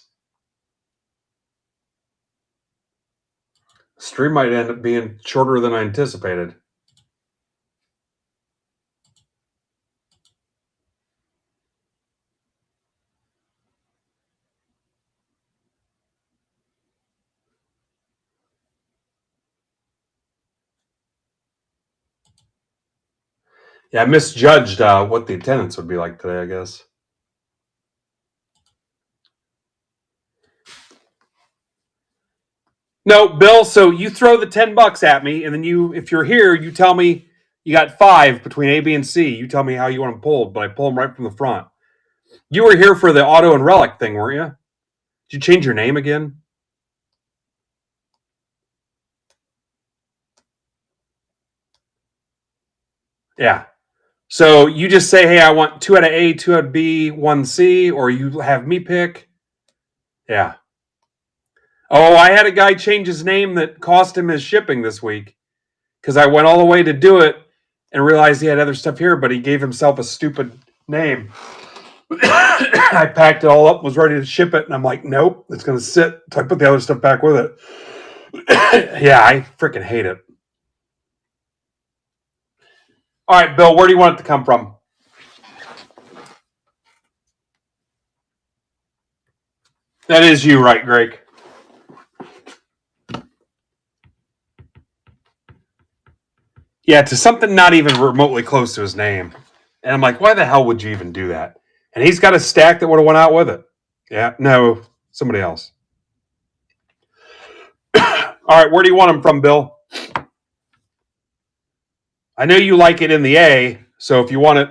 Stream might end up being shorter than I anticipated. Yeah, I misjudged what the attendance would be like today, I guess. No, Bill, so you throw the $10 at me, and then if you're here, you tell me you got 5 between A, B, and C. You tell me how you want them pulled, but I pull them right from the front. You were here for the auto and relic thing, weren't you? Did you change your name again? Yeah. So you just say, hey, I want 2 out of A, 2 out of B, 1 C, or you have me pick. Yeah. Oh, I had a guy change his name that cost him his shipping this week because I went all the way to do it and realized he had other stuff here, but he gave himself a stupid name. I packed it all up, was ready to ship it, and I'm like, nope, it's going to sit. So I put the other stuff back with it. Yeah, I freaking hate it. All right, Bill, where do you want it to come from? That is you, right, Greg? Yeah, to something not even remotely close to his name. And I'm like, why the hell would you even do that? And he's got a stack that would have went out with it. Yeah, no, somebody else. All right, where do you want them from, Bill? I know you like it in the A, so if you want it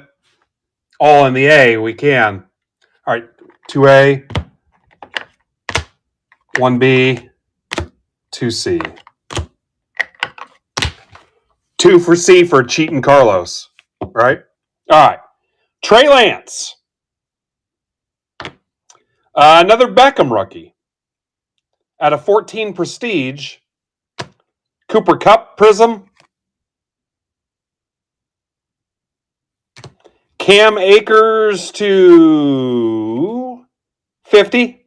all in the A, we can. All right, 2A, 1B, 2C. 2 for C for cheating Carlos, right? All right. Trey Lance. Another Beckham rookie. Out of 14 Prestige, Cooper Cup Prism. Cam Akers to 50.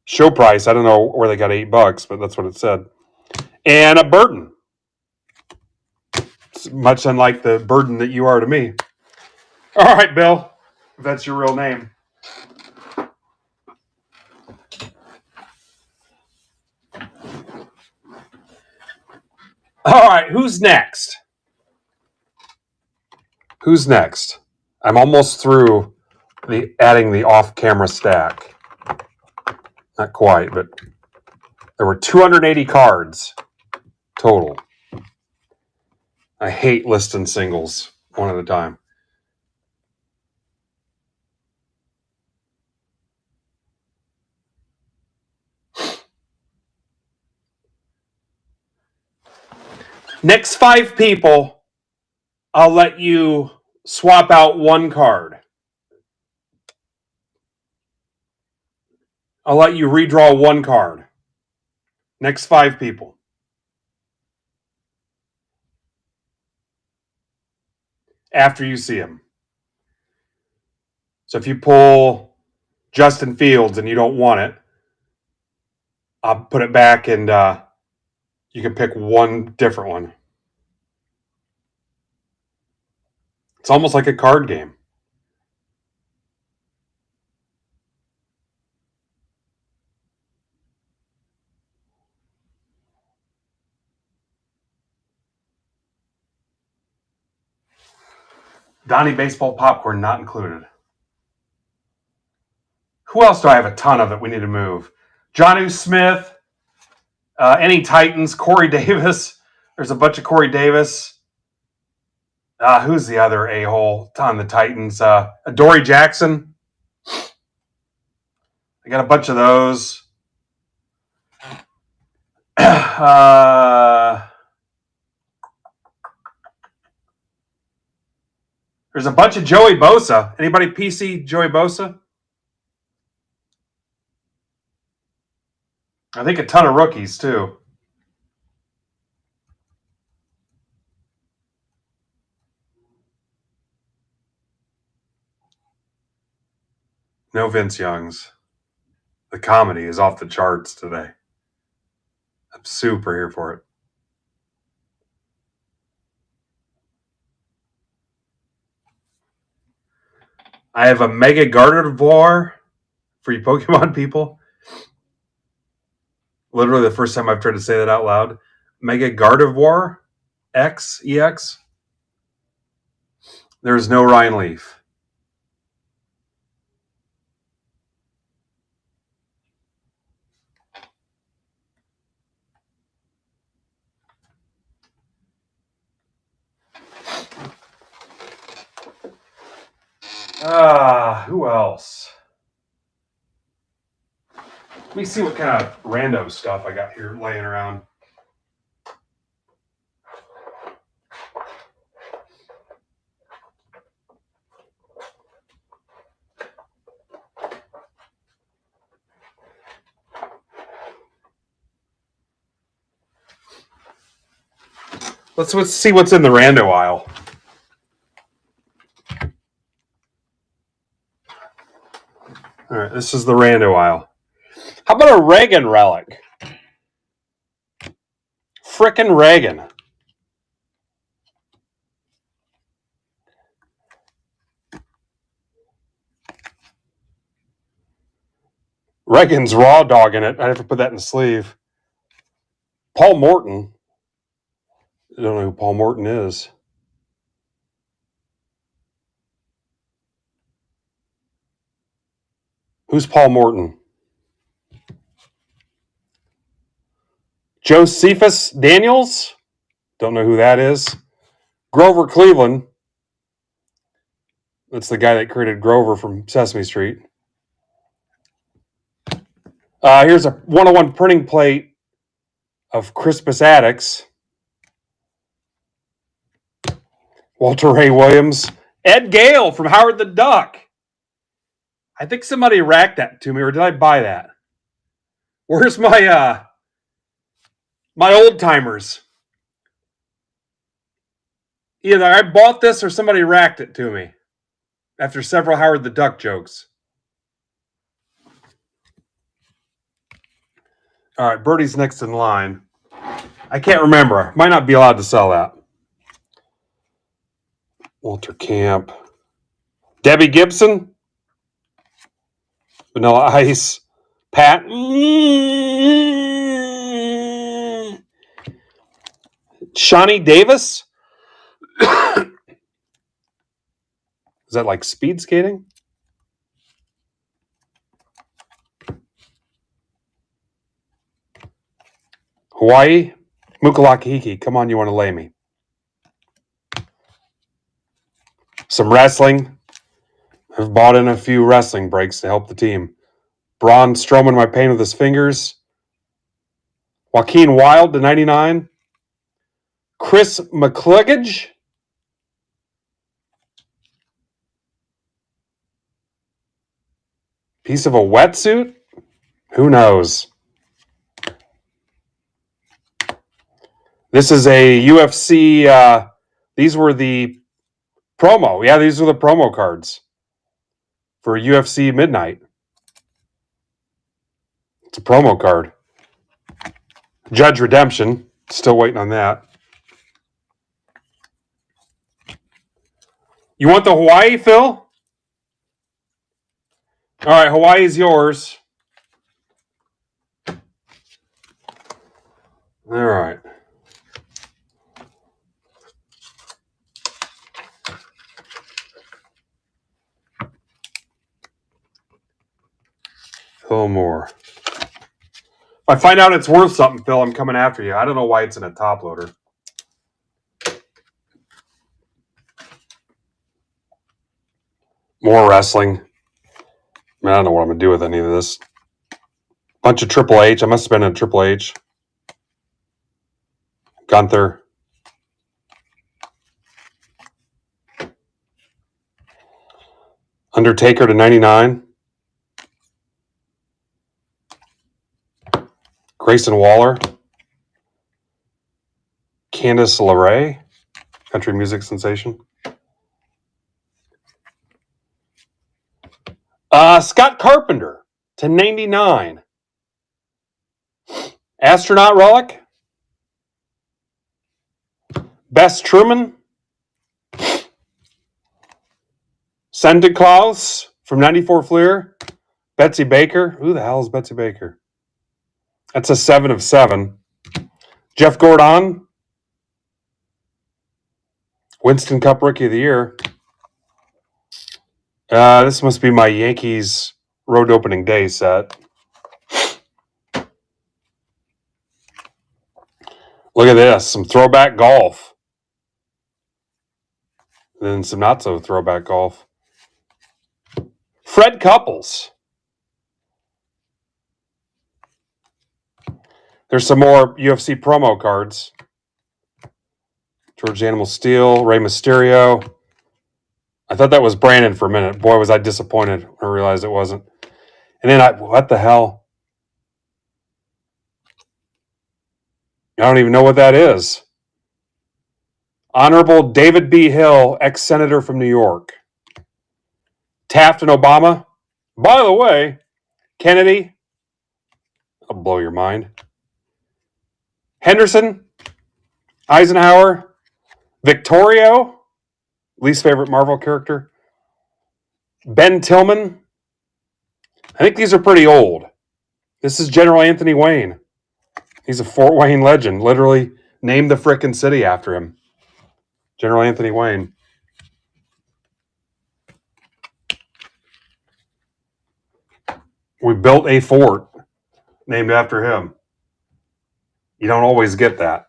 Show price, I don't know where they got $8, but that's what it said. And a Burton. It's much unlike the burden that you are to me. All right, Bill, if that's your real name. All right, who's next? Who's next? I'm almost through adding the off-camera stack. Not quite, but there were 280 cards total. I hate listing singles one at a time. Next 5 people, I'll let you swap out 1 card. I'll let you redraw 1 card. Next 5 people. After you see him. So if you pull Justin Fields and you don't want it, I'll put it back and you can pick 1 different one. It's almost like a card game. Donnie Baseball Popcorn not included. Who else do I have a ton of that we need to move? Jonnu Smith, any Titans, Corey Davis. There's a bunch of Corey Davis. Who's the other a-hole on the Titans? Adoree Jackson. I got a bunch of those. There's a bunch of Joey Bosa. Anybody PC Joey Bosa? I think a ton of rookies, too. No Vince Youngs. The comedy is off the charts today. I'm super here for it. I have a Mega Gardevoir for you Pokemon people. Literally the first time I've tried to say that out loud. Mega Gardevoir X, EX. There's no Ryan Leaf. Who else? Let me see what kind of rando stuff I got here laying around. Let's see what's in the rando aisle. All right, this is the rando aisle. How about a Reagan relic? Frickin' Reagan. Reagan's raw dogging it. I have to put that in the sleeve. Paul Morton. I don't know who Paul Morton is. Who's Paul Morton? Josephus Daniels? Don't know who that is. Grover Cleveland. That's the guy that created Grover from Sesame Street. Here's a 101 printing plate of Crispus Attucks. Walter Ray Williams. Ed Gale from Howard the Duck. I think somebody racked that to me, or did I buy that? Where's my my old timers? Either I bought this or somebody racked it to me after several Howard the Duck jokes. All right, Birdie's next in line. I can't remember. Might not be allowed to sell that. Walter Camp. Debbie Gibson. Vanilla Ice. Pat. Shawnee Davis. Is that like speed skating? Hawaii, Mukalakahiki. Come on, you want to lay me. Some wrestling. I've bought in a few wrestling breaks to help the team. Braun Strowman, my pain with his fingers. Joaquin Wilde to 99. Chris McCluggage. Piece of a wetsuit? Who knows? This is a UFC. These were the promo. Yeah, these were the promo cards for UFC Midnight. It's a promo card. Judge Redemption. Still waiting on that. You want the Hawaii, Phil? All right, Hawaii's yours. All right. Phil Moore. If I find out it's worth something, Phil, I'm coming after you. I don't know why it's in a top loader. More wrestling. I don't know what I'm going to do with any of this. Bunch of Triple H. I must have been in Triple H. Gunther. Undertaker to 99. Grayson Waller. Candice LeRae. Country music sensation. Scott Carpenter to 99. Astronaut Relic. Bess Truman. Santa Claus from 94 Fleer. Betsy Baker. Who the hell is Betsy Baker? That's a 7 of 7. Jeff Gordon. Winston Cup Rookie of the Year. This must be my Yankees road opening day set. Look at this. Some throwback golf. Then some not so throwback golf. Fred Couples. There's some more UFC promo cards. George Animal Steel, Rey Mysterio. I thought that was Brandon for a minute. Boy, was I disappointed when I realized it wasn't. And then what the hell? I don't even know what that is. Honorable David B. Hill, ex-senator from New York. Taft and Obama. By the way, Kennedy. I'll blow your mind. Henderson. Eisenhower. Victorio. Least favorite Marvel character. Ben Tillman. I think these are pretty old. This is General Anthony Wayne. He's a Fort Wayne legend. Literally named the frickin' city after him. General Anthony Wayne. We built a fort named after him. You don't always get that.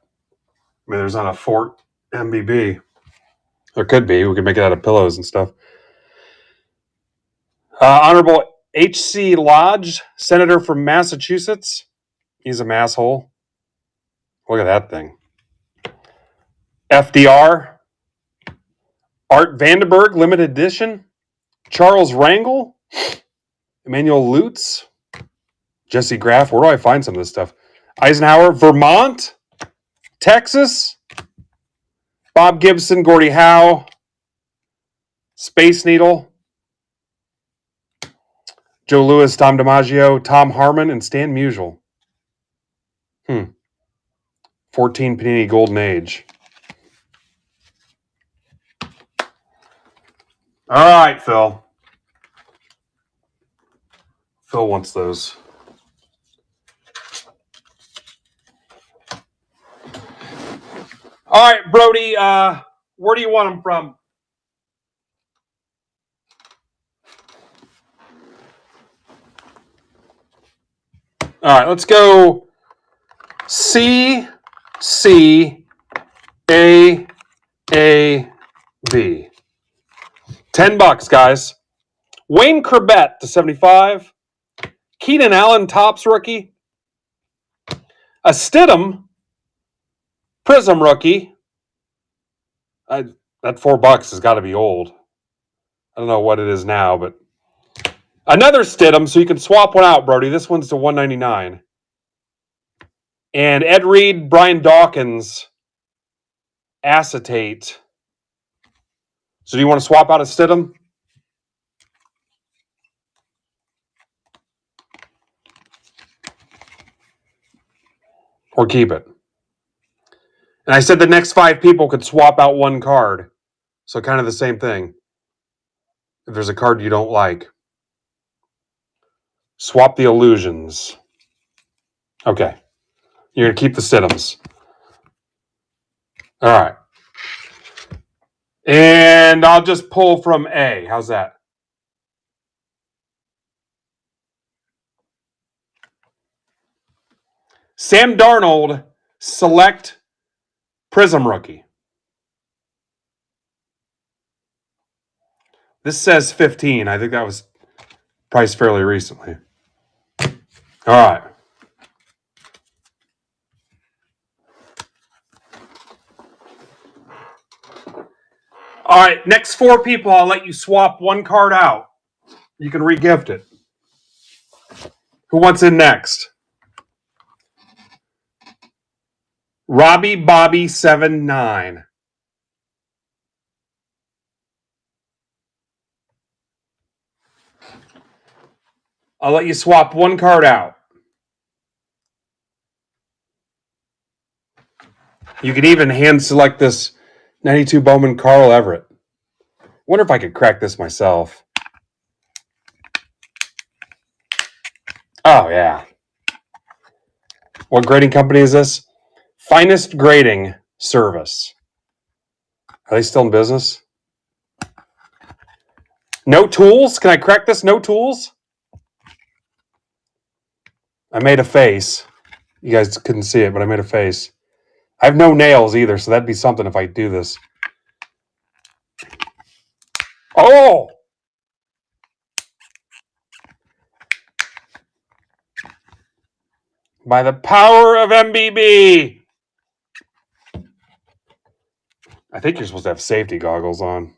I mean, there's not a Fort MBB. There could be. We could make it out of pillows and stuff. Honorable H.C. Lodge, senator from Massachusetts. He's a masshole. Look at that thing. FDR. Art Vandenberg, limited edition. Charles Rangel. Emmanuel Lutz. Jesse Graff. Where do I find some of this stuff? Eisenhower. Vermont. Texas. Bob Gibson. Gordie Howe. Space Needle. Joe Louis. Tom DiMaggio. Tom Harmon. And Stan Musial. 14 Panini Golden Age. All right, Phil. Phil wants those. All right, Brody, where do you want them from? All right, let's go C, C, A, A, B. $10, guys. Wayne Corbett to 75. Keenan Allen, Topps rookie. A Stidham, Prism rookie. That $4 has got to be old. I don't know what it is now, but another Stidham, so you can swap one out, Brody. This one's to 199. And Ed Reed, Brian Dawkins, acetate. So do you want to swap out a Stidham? Or keep it? And I said the next 5 people could swap out one card. So kind of the same thing. If there's a card you don't like. Swap the illusions. Okay. You're going to keep the Stidhams. All right. And I'll just pull from A. How's that? Sam Darnold, select Prism rookie. This says 15. I think that was priced fairly recently. All right. All right, next 4 people, I'll let you swap one card out. You can re-gift it. Who wants in next? Robbie Bobby 79. I'll let you swap one card out. You can even hand select this 92 Bowman Carl Everett. Wonder if I could crack this myself. Oh, yeah. What grading company is this? Finest Grading Service. Are they still in business? No tools? Can I crack this? No tools? I made a face. You guys couldn't see it, but I made a face. I have no nails either, so that'd be something if I do this. Oh! By the power of MBB. I think you're supposed to have safety goggles on.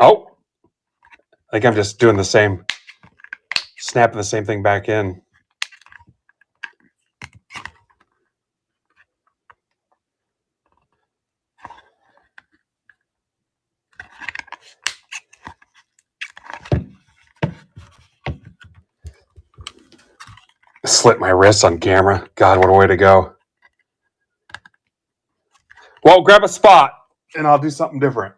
Oh! I think I'm just doing the same, snapping the same thing back in. Slit my wrists on camera. God, what a way to go. Well, grab a spot, and I'll do something different.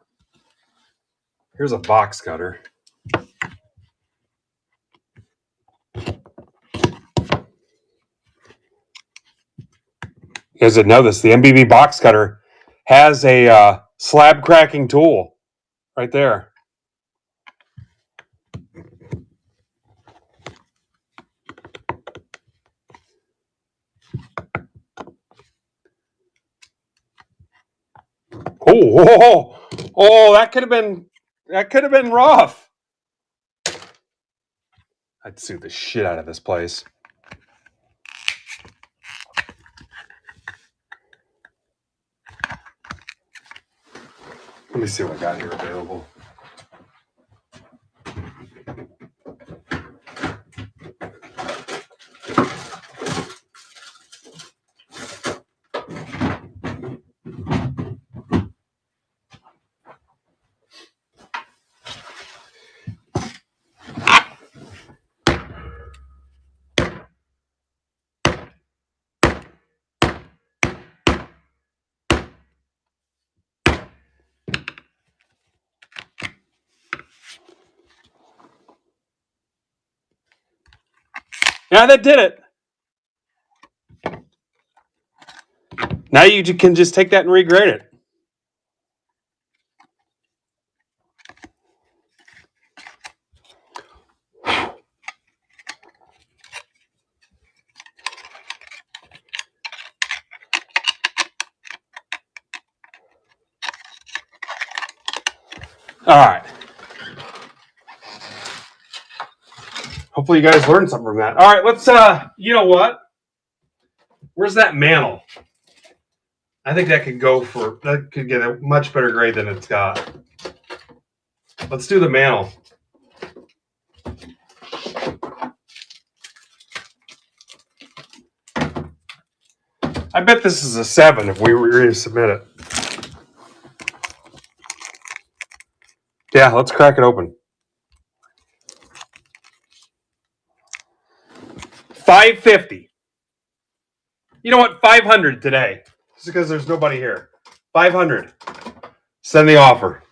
Here's a box cutter. You guys didn't know this. The MBB box cutter has a slab cracking tool right there. Oh, that could have been rough. I'd sue the shit out of this place. Let me see what I got here available. Yeah, that did it. Now you can just take that and regrade it. All right. Hopefully you guys learned something from that. All right, let's, you know what? Where's that mantle? I think that could get a much better grade than it's got. Let's do the mantle. I bet this is a 7 if we were ready to submit it. Yeah, let's crack it open. 550. You know what? 500 today. Just because there's nobody here. 500. Send the offer.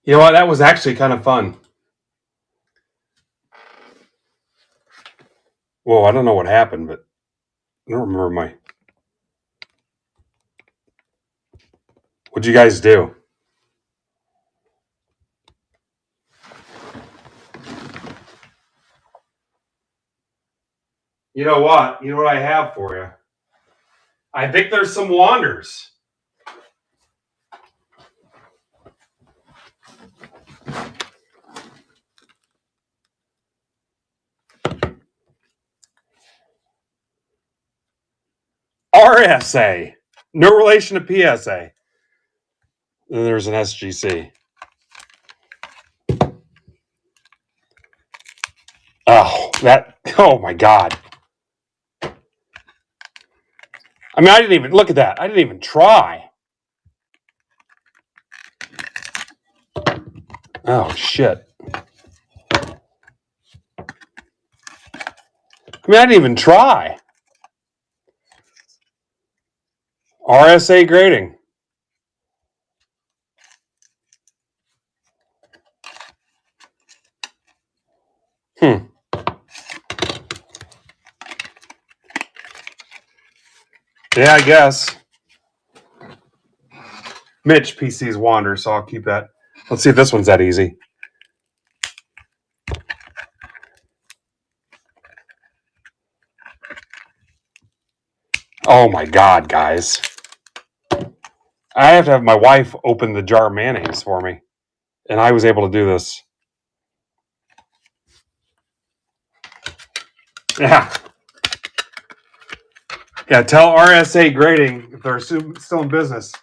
You know what? That was actually kind of fun. Whoa, I don't know what happened, but I don't remember my... What'd you guys do? You know what? You know what I have for you? I think there's some wanders. RSA. No relation to PSA. And there's an SGC. Oh my God. I mean, I didn't even look at that. I didn't even try. Oh, shit. I mean, I didn't even try. RSA grading. Yeah, I guess. Mitch PC's wander, so I'll keep that. Let's see if this one's that easy. Oh my God, guys. I have to have my wife open the jar of mayonnaise for me. And I was able to do this. Yeah. Yeah, tell RSA Grading, if they're still in business,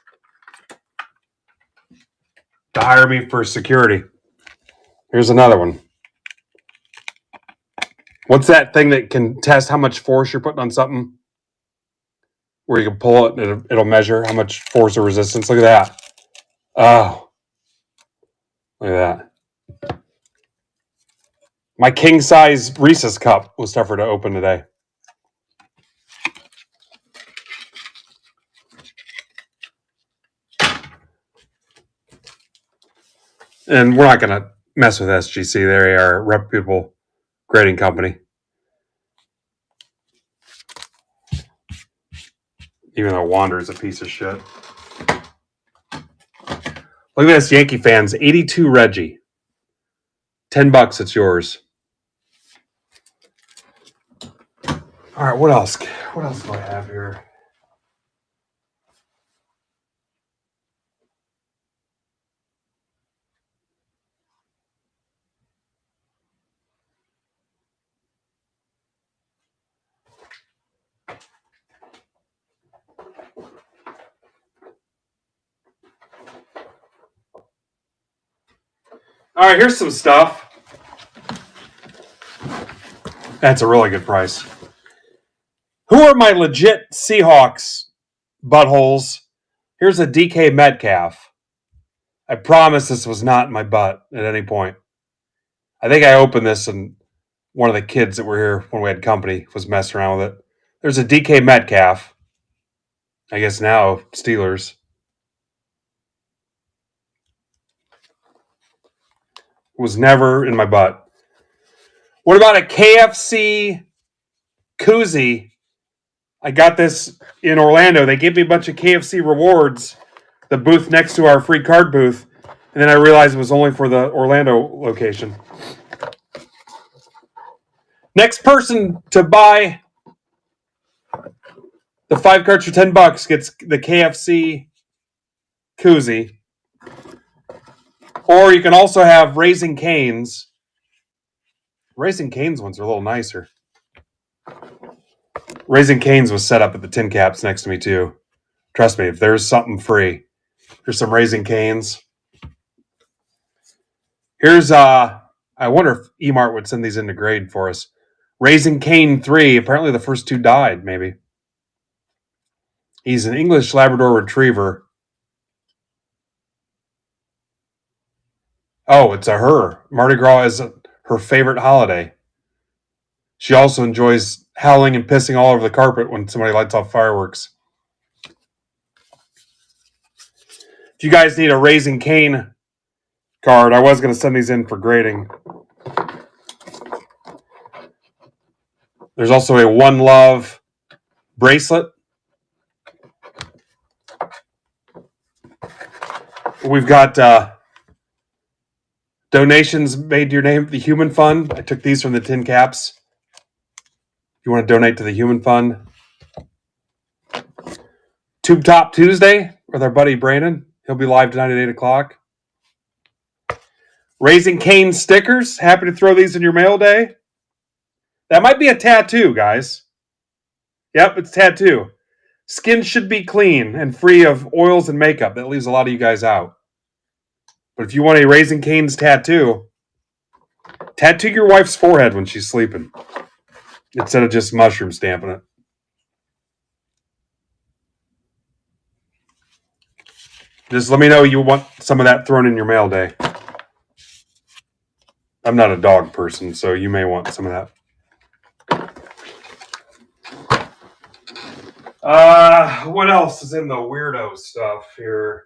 to hire me for security. Here's another one. What's that thing that can test how much force you're putting on something? Where you can pull it and it'll measure how much force or resistance. Look at that. Oh. Look at that. My king size Reese's cup was tougher to open today. And we're not going to mess with SGC. They are a reputable grading company. Even though Wander is a piece of shit. Look at this, Yankee fans. 82 Reggie. $10, it's yours. All right, what else? What else do I have here? All right, here's some stuff. That's a really good price. Who are my legit Seahawks buttholes? Here's a DK Metcalf. I promise this was not in my butt at any point. I think I opened this and one of the kids that were here when we had company was messing around with it. There's a DK Metcalf. I guess now Steelers. Was never in my butt. What about a KFC koozie? I got this in Orlando. They gave me a bunch of KFC rewards, the booth next to our free card booth, and then I realized it was only for the Orlando location. Next person to buy The 5 cards for $10 gets the KFC koozie. Or you can also have Raising Cane's. Raising Cane's ones are a little nicer. Raising Cane's was set up at the tin caps next to me too. Trust me, if there's something free, here's some Raising Cane's. Here's I wonder if Emart would send these into grade for us. Raising Cane 3. Apparently the first 2 died, maybe. He's an English Labrador Retriever. Oh, it's a her. Mardi Gras is her favorite holiday. She also enjoys howling and pissing all over the carpet when somebody lights off fireworks. If you guys need a Raising Cane card, I was going to send these in for grading. There's also a One Love bracelet. We've got donations made to your name, the Human Fund. I took these from the tin caps. If you want to donate to the Human Fund. Tube Top Tuesday with our buddy Brandon. He'll be live tonight at 8 o'clock. Raising Cane stickers. Happy to throw these in your mail day. That might be a tattoo, guys. Yep, it's a tattoo. Skin should be clean and free of oils and makeup. That leaves a lot of you guys out. But if you want a Raising Cane's tattoo, tattoo your wife's forehead when she's sleeping instead of just mushroom stamping it. Just let me know you want some of that thrown in your mail day. I'm not a dog person, so you may want some of that. What else is in the weirdo stuff here?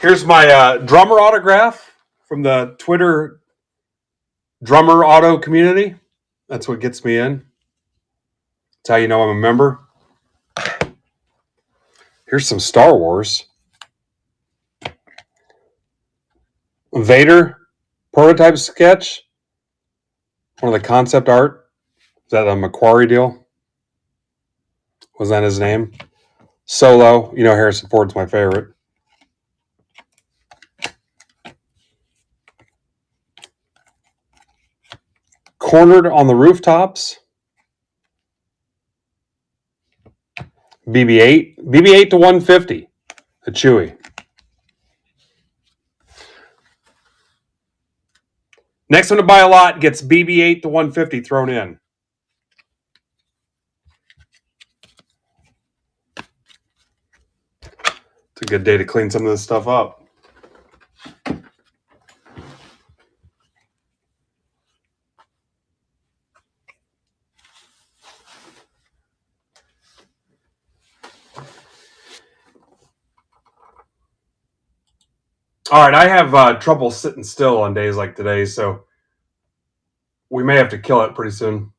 Here's my drummer autograph from the Twitter drummer auto community. That's what gets me in. That's how you know I'm a member. Here's some Star Wars. Vader prototype sketch. One of the concept art. Is that a Macquarie deal? Was that his name? Solo. You know Harrison Ford's my favorite. Cornered on the Rooftops. BB-8. BB-8 to 150. A Chewy. Next one to buy a lot gets BB-8 to 150 thrown in. It's a good day to clean some of this stuff up. All right, I have trouble sitting still on days like today, so we may have to kill it pretty soon.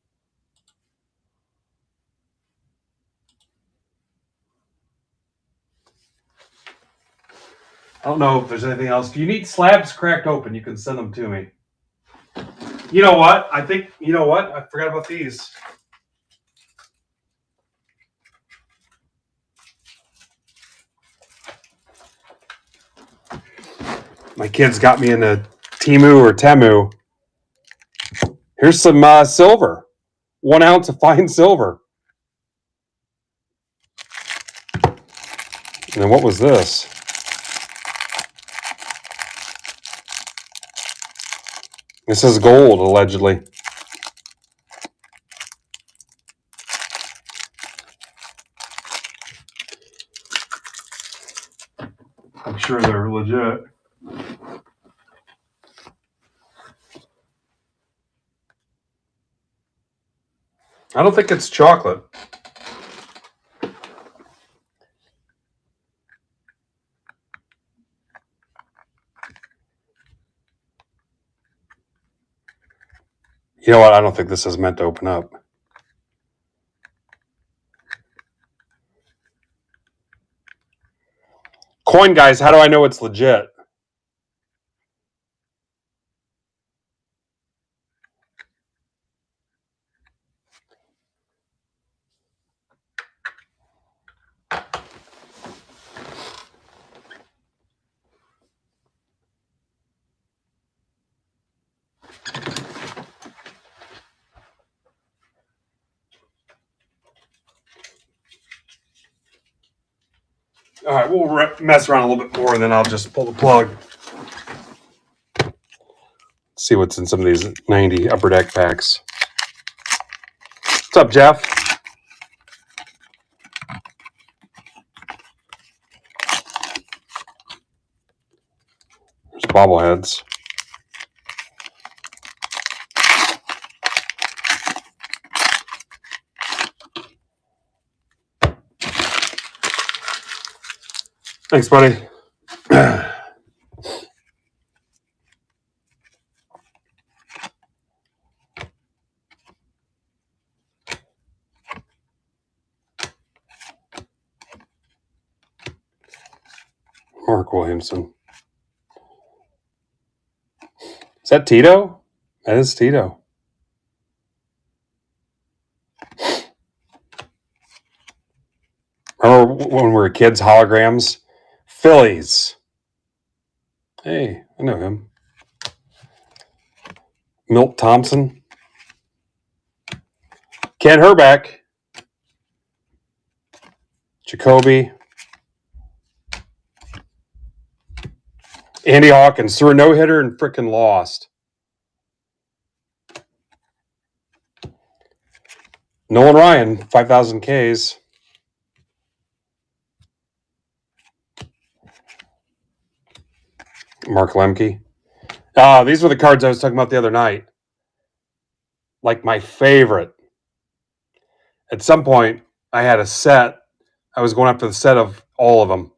I don't know if there's anything else. If you need slabs cracked open, you can send them to me. You know what? I forgot about these. My kids got me into Timu or Temu. Here's some silver. 1 ounce of fine silver. And then what was this? This is gold, allegedly. I'm sure they're legit. I don't think it's chocolate. You know what? I don't think this is meant to open up. Coin guys, how do I know it's legit? All right, we'll mess around a little bit more, and then I'll just pull the plug. See what's in some of these 90 Upper Deck packs. What's up, Jeff? There's bobbleheads. Thanks, buddy. Mark Williamson. Is that Tito? That is Tito. Remember when we were kids, holograms? Phillies. Hey, I know him. Milt Thompson. Ken Herbeck. Jacoby. Andy Hawkins threw a no-hitter and freaking lost. Nolan Ryan, 5,000 Ks. Mark Lemke. These were the cards I was talking about the other night. Like my favorite. At some point, I had a set. I was going after the set of all of them.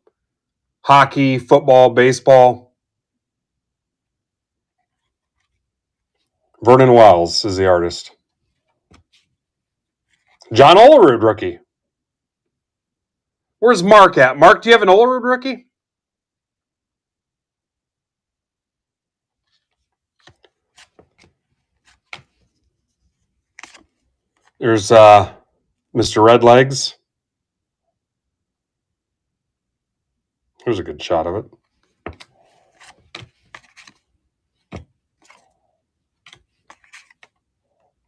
Hockey, football, baseball. Vernon Wells is the artist. John Olerud rookie. Where's Mark at? Mark, do you have an Olerud rookie? There's Mr. Redlegs. Here's a good shot of it.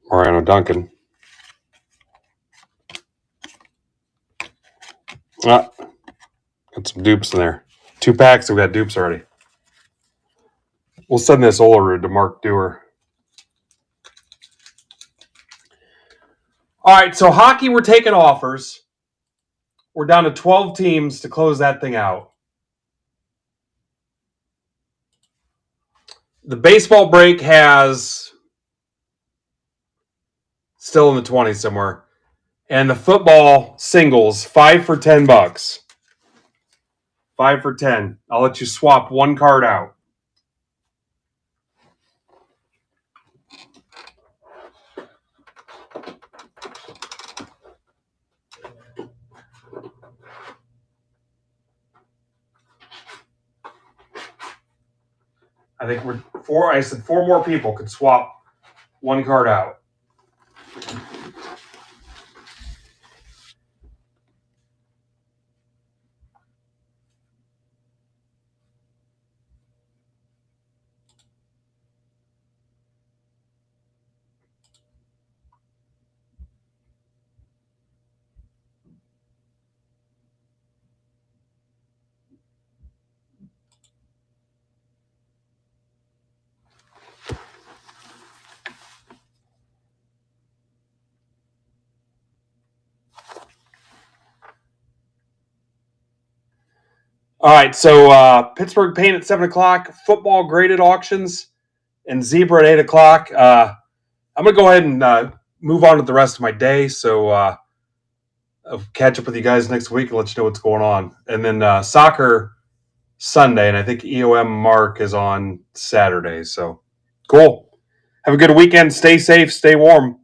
Mariano Duncan. Got some dupes in there. 2 packs, we got dupes already. We'll send this Olerud to Mark Dewar. All right, so hockey, we're taking offers. We're down to 12 teams to close that thing out. The baseball break has still in the 20s somewhere. And the football singles, 5 for $10. 5 for 10. I'll let you swap 1 card out. I think I said 4 more people could swap 1 card out. All right, so Pittsburgh Paint at 7 o'clock, football graded auctions, and Zebra at 8 o'clock. I'm going to go ahead and move on to the rest of my day, so I'll catch up with you guys next week and let you know what's going on. And then soccer Sunday, and I think EOM Mark is on Saturday, so cool. Have a good weekend. Stay safe. Stay warm.